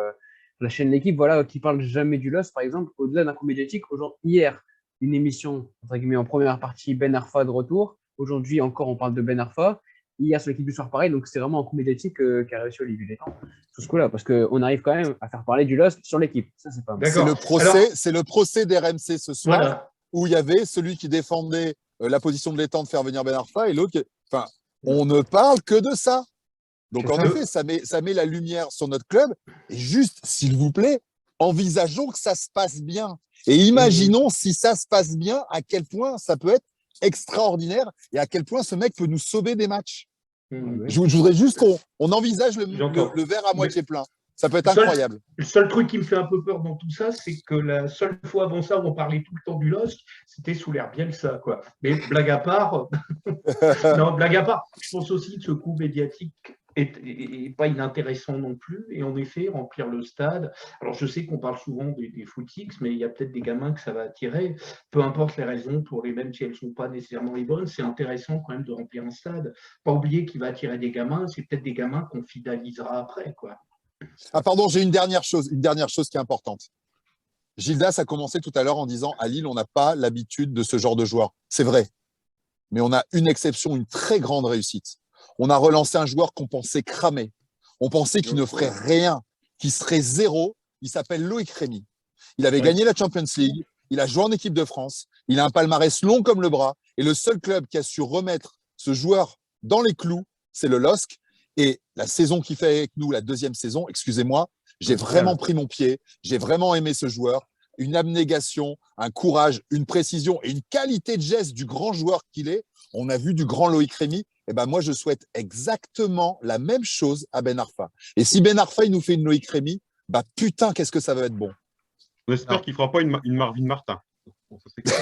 la chaîne L'équipe, voilà, qui parlent jamais du LOS, par exemple, au-delà d'un coup médiatique. Hier, une émission, entre guillemets, en première partie, Ben Arfa de retour. Aujourd'hui, encore, on parle de Ben Arfa. Hier, sur l'équipe du soir, pareil, donc c'est vraiment un coup médiatique qu'a réussi Olivier Létang sur ce coup-là, parce qu'on arrive quand même à faire parler du LOS sur l'équipe. Ça, c'est pas mal. C'est D'accord. le procès d'RMC ce soir, Voilà. où il y avait celui qui défendait la position de l'étang de faire venir Ben Arfa et l'autre qui. Enfin, on ne parle que de ça. Donc, C'est en ça. effet, ça met la lumière sur notre club. Et juste, s'il vous plaît, envisageons que ça se passe bien. Et imaginons si ça se passe bien, à quel point ça peut être extraordinaire et à quel point ce mec peut nous sauver des matchs. Mmh. Je voudrais juste qu'on envisage J'entends. le verre à moitié plein. Ça peut être Le seul- incroyable. Le seul truc qui me fait un peu peur dans tout ça, c'est que la seule fois avant ça où on parlait tout le temps du LOSC, c'était sous l'ère Bielsa, quoi. Mais blague à part, non, blague à part, je pense aussi que ce coup médiatique est pas inintéressant non plus. Et en effet, remplir le stade. Alors, je sais qu'on parle souvent des footix, mais il y a peut-être des gamins que ça va attirer. Peu importe les raisons, pour les mêmes si elles ne sont pas nécessairement les bonnes, c'est intéressant quand même de remplir un stade. Pas oublier qu'il va attirer des gamins, c'est peut-être des gamins qu'on fidélisera après, quoi. Ah, pardon, j'ai une dernière chose qui est importante. Gildas a commencé tout à l'heure en disant à Lille, on n'a pas l'habitude de ce genre de joueur. C'est vrai. Mais on a une exception, une très grande réussite. On a relancé un joueur qu'on pensait cramé. On pensait qu'il ne ferait rien, qu'il serait zéro. Il s'appelle Loïc Rémy. Il avait gagné la Champions League. Il a joué en équipe de France. Il a un palmarès long comme le bras. Et le seul club qui a su remettre ce joueur dans les clous, c'est le LOSC. Et la saison qu'il fait avec nous, la deuxième saison, excusez-moi, j'ai vraiment pris mon pied. J'ai vraiment aimé ce joueur. Une abnégation, un courage, une précision et une qualité de geste du grand joueur qu'il est. On a vu du grand Loïc Rémy. Et ben moi, je souhaite exactement la même chose à Ben Arfa. Et si Ben Arfa, il nous fait une Loïc Rémy, bah putain, qu'est-ce que ça va être bon. On espère qu'il ne fera pas une Marvin Martin. Bon, ça, c'est clair.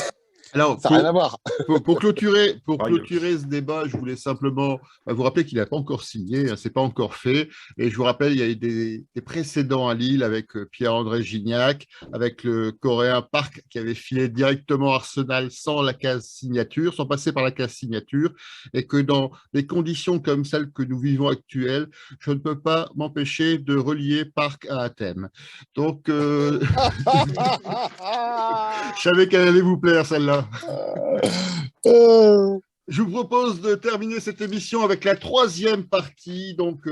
alors, Ça n'a rien à voir. pour clôturer ce débat, je voulais simplement vous rappeler qu'il n'a pas encore signé, c'est pas encore fait. Et je vous rappelle, il y a eu des précédents à Lille avec Pierre-André Gignac, avec le Coréen Park qui avait filé directement Arsenal sans la case signature, sans passer par la case signature, et que dans des conditions comme celles que nous vivons actuelles, je ne peux pas m'empêcher de relier Park à Athènes. Donc, je savais qu'elle allait vous plaire, celle-là. Je vous propose de terminer cette émission avec la troisième partie. Donc,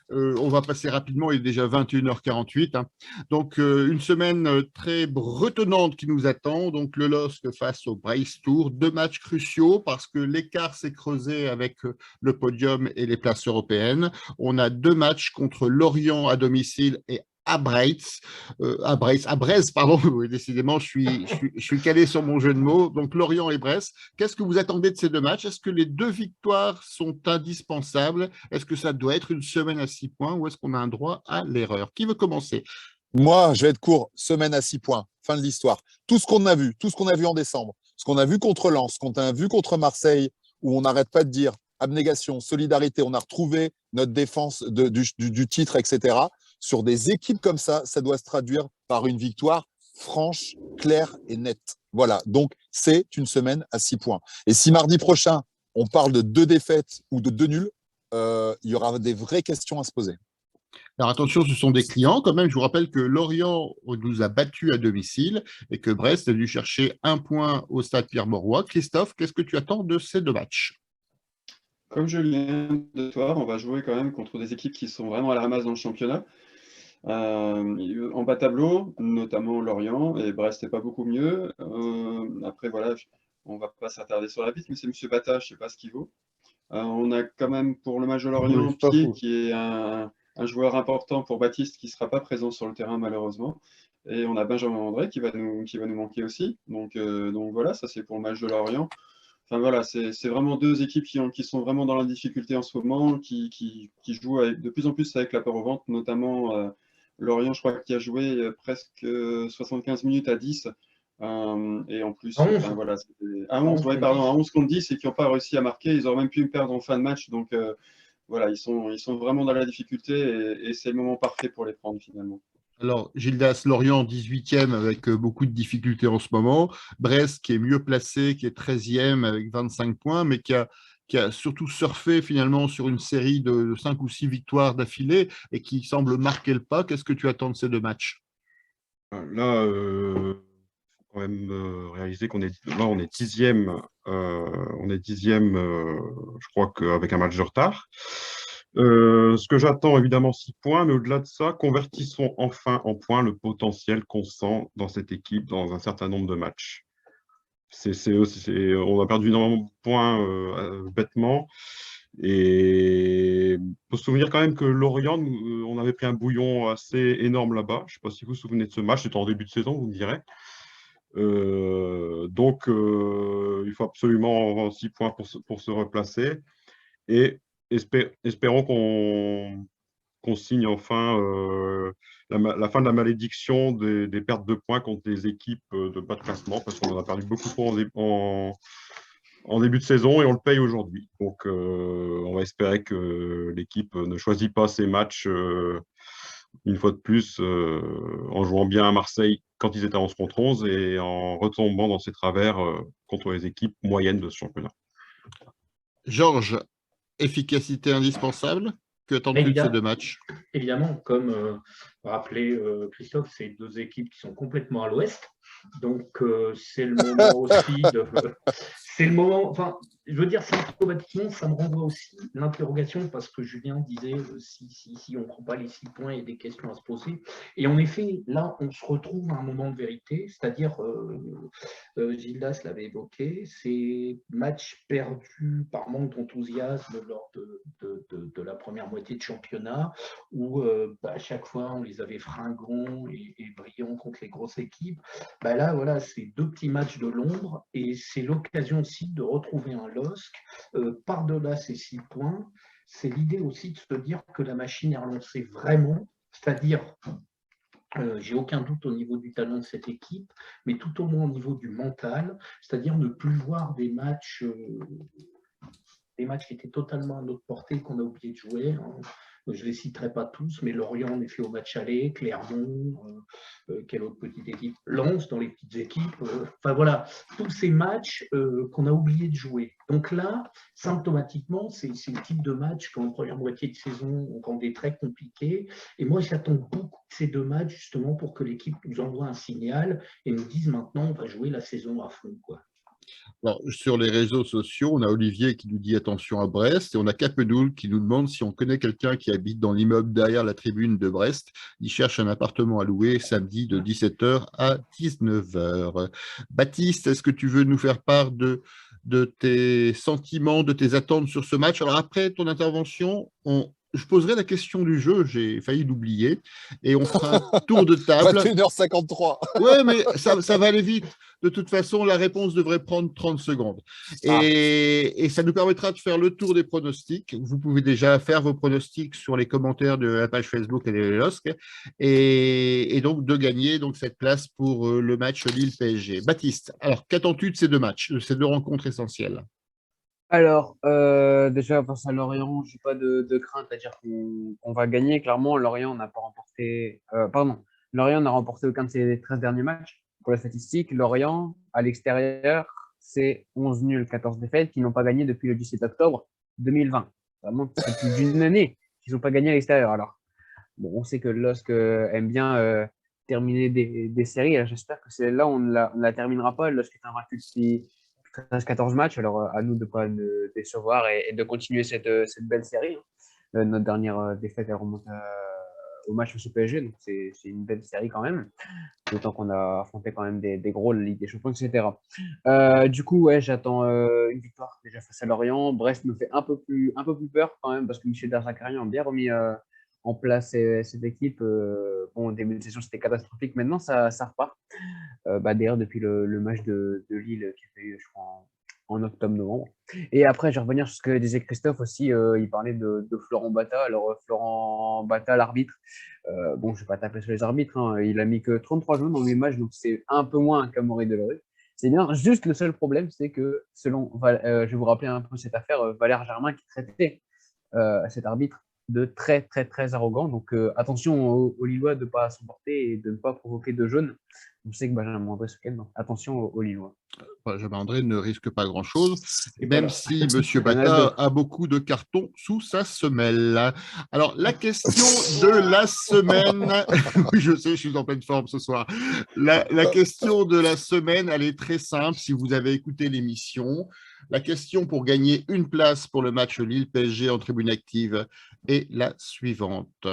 on va passer rapidement, il est déjà 21h48. Hein. Donc, une semaine très bretonnante qui nous attend. Donc, le LOSC face au Brace Tour. 2 matchs cruciaux parce que l'écart s'est creusé avec le podium et les places européennes. On a 2 matchs contre Lorient à domicile et à Brest, pardon. Oui, décidément, je suis calé sur mon jeu de mots. Donc, Lorient et Brest. Qu'est-ce que vous attendez de ces 2 matchs? Est-ce que les 2 victoires sont indispensables? Est-ce que ça doit être une semaine à 6 points ou est-ce qu'on a un droit à l'erreur? Qui veut commencer? Moi, je vais être court. Semaine à 6 points. Fin de l'histoire. Tout ce qu'on a vu, tout ce qu'on a vu en décembre, ce qu'on a vu contre Lens, ce qu'on a vu contre Marseille, où on n'arrête pas de dire abnégation, solidarité, on a retrouvé notre défense du titre, etc. Sur des équipes comme ça doit se traduire par une victoire franche, claire et nette. Voilà, donc c'est une semaine à 6 points. Et si mardi prochain, on parle de 2 défaites ou de 2 nuls, il y aura des vraies questions à se poser. Alors attention, ce sont des clients quand même. Je vous rappelle que Lorient nous a battus à domicile et que Brest a dû chercher 1 point au stade Pierre-Mauroy. Christophe, qu'est-ce que tu attends de ces 2 matchs? Comme je viens de soir, on va jouer quand même contre des équipes qui sont vraiment à la ramasse dans le championnat. En bas tableau, notamment Lorient, et Brest n'est pas beaucoup mieux. Après, voilà, on ne va pas s'attarder sur la piste, mais c'est M. Bata, je ne sais pas ce qu'il vaut. On a quand même pour le match de Lorient Oui, c'est pas Pied, faux. qui est un joueur important pour Baptiste, qui ne sera pas présent sur le terrain malheureusement. Et on a Benjamin André qui va nous manquer aussi. Donc voilà, ça c'est pour le match de Lorient. Enfin voilà, c'est vraiment 2 équipes qui sont vraiment dans la difficulté en ce moment, qui jouent de plus en plus avec l'apport au ventre, notamment Lorient, je crois, qui a joué presque 75 minutes à 10. Et en plus, À 11. enfin, voilà, à À 11, 11 ouais, contre pardon, 10. à 11 contre 10 et qui n'ont pas réussi à marquer. Ils auraient même pu perdre en fin de match. Donc voilà, ils sont vraiment dans la difficulté et c'est le moment parfait pour les prendre finalement. Alors, Gildas Lorient, 18e avec beaucoup de difficultés en ce moment. Brest, qui est mieux placé, qui est 13e avec 25 points, mais qui a surtout surfé finalement sur une série de 5 ou 6 victoires d'affilée et qui semble marquer le pas. Qu'est-ce que tu attends de ces 2 matchs? Là, faut quand même réaliser qu'on est là, on est 10e, je crois qu'avec un match de retard. Ce que j'attends, évidemment, 6 points, mais au-delà de ça, convertissons enfin en points le potentiel qu'on sent dans cette équipe dans un certain nombre de matchs. On a perdu énormément de points bêtement. Et il faut se souvenir quand même que Lorient, on avait pris un bouillon assez énorme là-bas. Je ne sais pas si vous vous souvenez de ce match, c'était en début de saison, vous me direz. Il faut absolument 6 points pour se replacer. Et espérons qu'on signe enfin la fin de la malédiction des pertes de points contre des équipes de bas de classement, parce qu'on en a perdu beaucoup trop en début de saison et on le paye aujourd'hui. Donc, on va espérer que l'équipe ne choisit pas ses matchs une fois de plus en jouant bien à Marseille quand ils étaient en 11 contre 11 et en retombant dans ses travers contre les équipes moyennes de ce championnat. Georges, efficacité indispensable. Que attends-tu de ces 2 matchs? Évidemment, comme rappelé Christophe, c'est 2 équipes qui sont complètement à l'ouest. Donc, c'est le moment aussi de. C'est le moment. Enfin, je veux dire, symptomatiquement, ça me renvoie aussi l'interrogation parce que Julien disait si on ne prend pas les 6 points, il y a des questions à se poser. Et en effet, là, on se retrouve à un moment de vérité, c'est-à-dire, Gildas l'avait évoqué, ces matchs perdus par manque d'enthousiasme lors de la première moitié de championnat, où à chaque fois, on les avait fringants et brillants contre les grosses équipes. Là, voilà, c'est 2 petits matchs de l'ombre et c'est l'occasion aussi de retrouver un LOSC par-delà ces 6 points. C'est l'idée aussi de se dire que la machine est relancée vraiment, c'est-à-dire, j'ai aucun doute au niveau du talent de cette équipe, mais tout au moins au niveau du mental, c'est-à-dire ne plus voir des matchs qui étaient totalement à notre portée, qu'on a oublié de jouer. Je ne les citerai pas tous, mais Lorient, en effet, au match aller, Clermont, quelle autre petite équipe, Lens dans les petites équipes. Enfin voilà, tous ces matchs qu'on a oublié de jouer. Donc là, symptomatiquement, c'est le type de match qu'en première moitié de saison, on rend des très compliqués. Et moi, j'attends beaucoup de ces 2 matchs, justement, pour que l'équipe nous envoie un signal et nous dise maintenant, on va jouer la saison à fond, quoi. Alors, sur les réseaux sociaux, on a Olivier qui nous dit attention à Brest et on a Capedoul qui nous demande si on connaît quelqu'un qui habite dans l'immeuble derrière la tribune de Brest. Il cherche un appartement à louer samedi de 17h à 19h. Baptiste, est-ce que tu veux nous faire part de tes sentiments, de tes attentes sur ce match? Alors, après ton intervention, je poserai la question du jeu, j'ai failli l'oublier, et on fera un tour de table. 21h53. Ouais, mais ça va aller vite. De toute façon, la réponse devrait prendre 30 secondes. Et ça nous permettra de faire le tour des pronostics. Vous pouvez déjà faire vos pronostics sur les commentaires de la page Facebook et des LOSC et donc de gagner donc, cette place pour le match Lille-PSG. Baptiste, alors qu'attends-tu de ces deux matchs, de ces deux rencontres essentielles? Alors, déjà, face à Lorient, je n'ai pas de crainte à dire qu'on va gagner. Clairement, Lorient n'a pas remporté. Pardon, Lorient n'a remporté aucun de ses 13 derniers matchs. Pour la statistique, Lorient, à l'extérieur, c'est 11 nuls, 14 défaites, qui n'ont pas gagné depuis le 17 octobre 2020. Vraiment, c'est plus d'une année qu'ils n'ont pas gagné à l'extérieur. Alors, bon, on sait que LOSC aime bien terminer des séries. J'espère que celle-là, on ne la terminera pas. LOSC est invaincu depuis 13-14 matchs. Alors, à nous de ne pas nous décevoir et de continuer cette belle série. Notre dernière défaite, elle remonte au match au PSG. Donc, c'est une belle série quand même. D'autant qu'on a affronté quand même des gros, la Ligue des Champions, etc. Du coup, ouais, j'attends une victoire déjà face à Lorient. Brest me fait un peu plus peur quand même parce que Michel Derzakarian a bien remis en place cette équipe. Bon, au début de saison, c'était catastrophique. Maintenant, ça repart. D'ailleurs, depuis le match de Lille qui a eu, je crois, en octobre-novembre. Et après, je vais revenir sur ce que disait Christophe aussi. Il parlait de Florent Bata. Alors, Florent Bata, l'arbitre, bon, je ne vais pas taper sur les arbitres. Hein. Il a mis que 33 jaunes dans les matchs, donc c'est un peu moins qu'Amaury Delorue. C'est bien. Juste le seul problème, c'est que selon, je vais vous rappeler un peu cette affaire, Valère Germain qui traitait cet arbitre de très, très, très arrogant. Donc, attention aux Lillois de ne pas s'emporter et de ne pas provoquer de jaune. On sait que Benjamin André se calme, donc attention aux Lillois. Benjamin André ne risque pas grand-chose, Et même voilà. si M. Bata a beaucoup de cartons sous sa semelle. Alors, la question de la semaine, oui, je sais, je suis en pleine forme ce soir. La question de la semaine, elle est très simple si vous avez écouté l'émission. La question pour gagner une place pour le match Lille-PSG en tribune active est la suivante.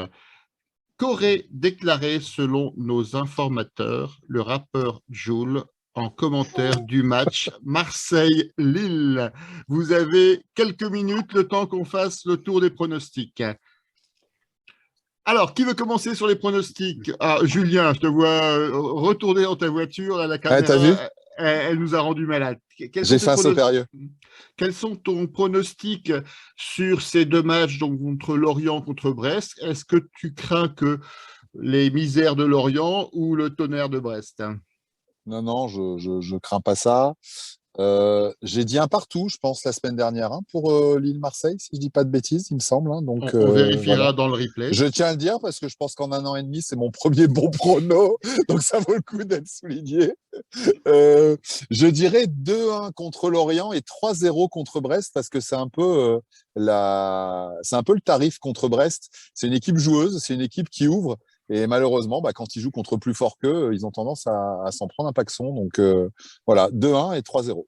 Qu'aurait déclaré, selon nos informateurs, le rappeur Jul en commentaire du match Marseille-Lille? Vous avez quelques minutes, le temps qu'on fasse le tour des pronostics. Alors, qui veut commencer sur les pronostics? Ah, Julien, je te vois retourner dans ta voiture. Là, la t'as vu caméra, elle nous a rendu malades. J'ai fait un saut périlleux. Quels sont ton pronostic sur ces deux matchs, donc contre Lorient, contre Brest? Est-ce que tu crains que les misères de Lorient ou le tonnerre de Brest? Non, je crains pas ça. J'ai dit un partout, je pense, la semaine dernière, hein, pour Lille-Marseille, si je dis pas de bêtises, il me semble. Hein, donc, On vérifiera voilà. dans le replay. Je tiens à le dire parce que je pense qu'en 1 an et demi, c'est mon premier bon prono, donc ça vaut le coup d'être souligné. Je dirais 2-1 contre Lorient et 3-0 contre Brest parce que c'est un peu le tarif contre Brest. C'est une équipe joueuse, c'est une équipe qui ouvre. Et malheureusement, quand ils jouent contre plus fort qu'eux, ils ont tendance à s'en prendre un paxon. Donc voilà, 2-1 et 3-0.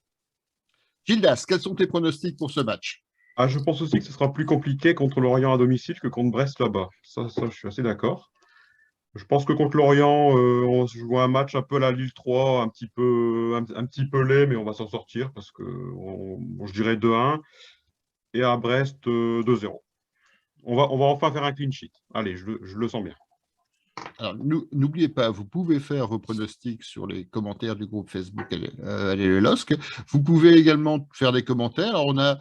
Gildas, quels sont tes pronostics pour ce match? Ah, je pense aussi que ce sera plus compliqué contre Lorient à domicile que contre Brest là-bas. Ça, je suis assez d'accord. Je pense que contre Lorient, on se joue un match un peu à la Lille 3, un petit peu laid, mais on va s'en sortir parce que je dirais 2-1. Et à Brest, 2-0. On va enfin faire un clean sheet. Allez, je le sens bien. Alors, n'oubliez pas, vous pouvez faire vos pronostics sur les commentaires du groupe Facebook Allez le LOSC. Vous pouvez également faire des commentaires. Alors, on a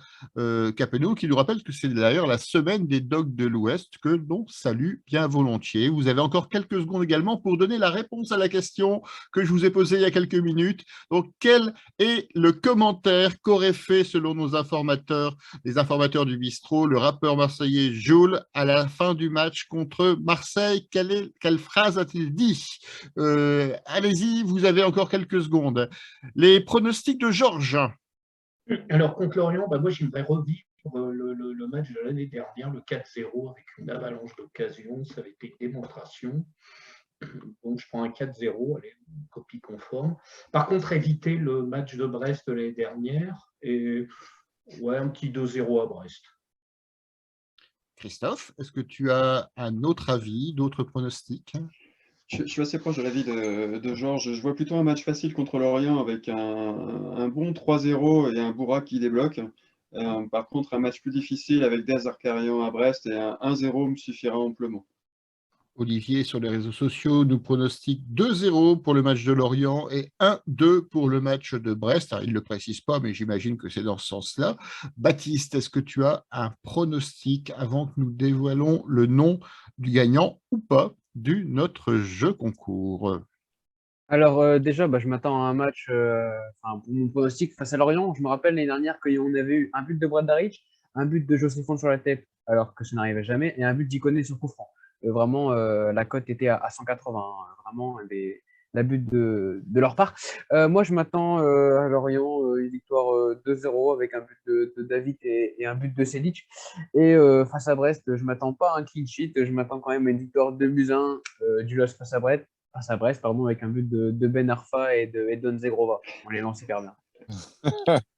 Capeno qui nous rappelle que c'est d'ailleurs la semaine des Dogs de l'Ouest que l'on salue bien volontiers. Vous avez encore quelques secondes également pour donner la réponse à la question que je vous ai posée il y a quelques minutes. Donc, quel est le commentaire qu'aurait fait, selon nos informateurs, les informateurs du bistrot, le rappeur marseillais Joule à la fin du match contre Marseille? Quelle phrase a-t-il dit? Allez-y, vous avez encore quelques secondes. Les pronostics de Georges. Alors, contre Lorient, moi, j'aimerais revivre le match de l'année dernière, le 4-0, avec une avalanche d'occasions. Ça avait été une démonstration. Donc, je prends un 4-0, allez, une copie conforme. Par contre, éviter le match de Brest de l'année dernière et ouais, un petit 2-0 à Brest. Christophe, est-ce que tu as un autre avis, d'autres pronostics? Je suis assez proche de l'avis de Georges. Je vois plutôt un match facile contre Lorient avec un bon 3-0 et un Bourra qui débloque. Par contre, un match plus difficile avec Dez Arcarian à Brest et un 1-0 me suffira amplement. Olivier, sur les réseaux sociaux, nous pronostique 2-0 pour le match de Lorient et 1-2 pour le match de Brest. Alors, il ne le précise pas, mais j'imagine que c'est dans ce sens-là. Baptiste, est-ce que tu as un pronostic avant que nous dévoilons le nom du gagnant ou pas de notre jeu concours? Alors déjà, je m'attends à un match, pour mon pronostic face à Lorient. Je me rappelle l'année dernière qu'on avait eu un but de Brad Darich, un but de José Font sur la tête, alors que ça n'arrivait jamais, et un but d'Iconé sur coup franc. Vraiment, la cote était à 180, hein, vraiment la but de leur part. Moi, je m'attends à Lorient, une victoire 2-0 avec un but de David et un but de Selic. Et face à Brest, je ne m'attends pas à un clean sheet, je m'attends quand même à une victoire 2-1 du LOSC face à Brest, avec un but de Ben Arfa et de Edon Zegrova. On les lance hyper bien.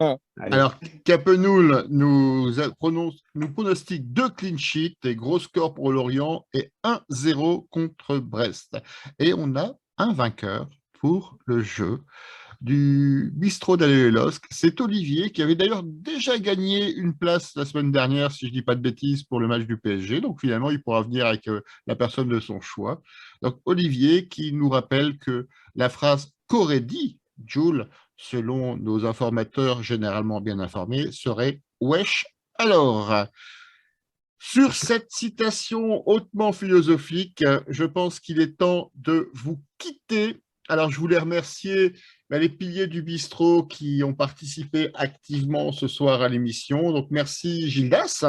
Allez. Alors, Capenoul nous pronostique 2 clean sheets et gros score pour Lorient et 1-0 contre Brest. Et on a un vainqueur pour le jeu du bistrot d'Allé-les-Losc. C'est Olivier qui avait d'ailleurs déjà gagné une place la semaine dernière, si je ne dis pas de bêtises, pour le match du PSG. Donc finalement, il pourra venir avec la personne de son choix. Donc Olivier qui nous rappelle que la phrase qu'aurait dit Jules, selon nos informateurs généralement bien informés, serait « Wesh alors ». Sur cette citation hautement philosophique, je pense qu'il est temps de vous quitter. Alors, je voulais remercier les piliers du bistrot qui ont participé activement ce soir à l'émission. Donc, merci Gildas.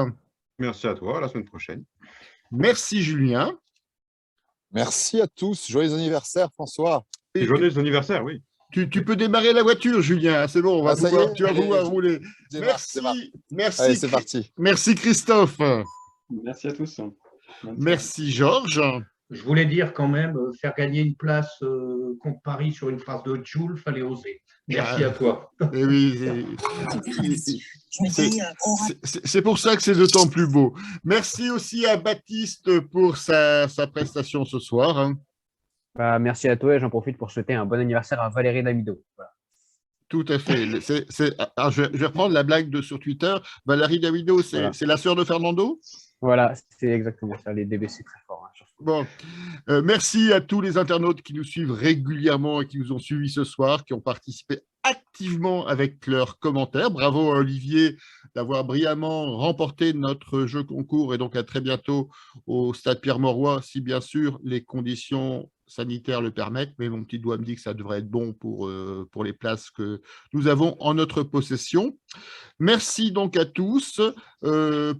Merci à toi, à la semaine prochaine. Merci Julien. Merci à tous. Joyeux anniversaire, François. Et joyeux anniversaire, oui. Tu peux démarrer la voiture, Julien. C'est bon, tu vas pouvoir rouler. Merci. Merci. Allez, c'est parti. Merci Christophe. Merci à tous. Merci Georges. Je voulais dire quand même, faire gagner une place contre Paris sur une phrase de Jules, fallait oser. Merci à toi. Et oui, c'est pour ça que c'est d'autant plus beau. Merci aussi à Baptiste pour sa prestation ce soir. Merci à toi et j'en profite pour souhaiter un bon anniversaire à Valérie Damido. Voilà. Tout à fait. Alors, je vais reprendre la blague sur Twitter. Valérie Damido, c'est la sœur de Fernando? Voilà, c'est exactement ça. Les DBC très forts. Hein, bon, merci à tous les internautes qui nous suivent régulièrement et qui nous ont suivis ce soir, qui ont participé activement avec leurs commentaires. Bravo à Olivier d'avoir brillamment remporté notre jeu concours et donc à très bientôt au Stade Pierre-Mauroy, si bien sûr les conditions sanitaires le permettent, mais mon petit doigt me dit que ça devrait être bon pour les places que nous avons en notre possession. Merci donc à tous.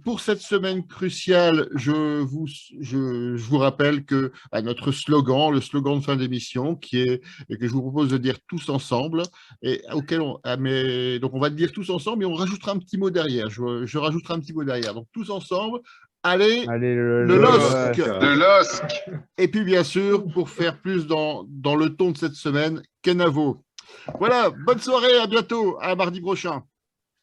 Pour cette semaine cruciale, je vous rappelle que notre slogan, le slogan de fin d'émission, et que je vous propose de dire tous ensemble, et auquel donc on va le dire tous ensemble, et on rajoutera un petit mot derrière. Je rajouterai un petit mot derrière. Donc tous ensemble. Allez, le LOSC. Le LOSC. Et puis, bien sûr, pour faire plus dans le ton de cette semaine, Kenavo. Voilà, bonne soirée, à bientôt, à mardi prochain.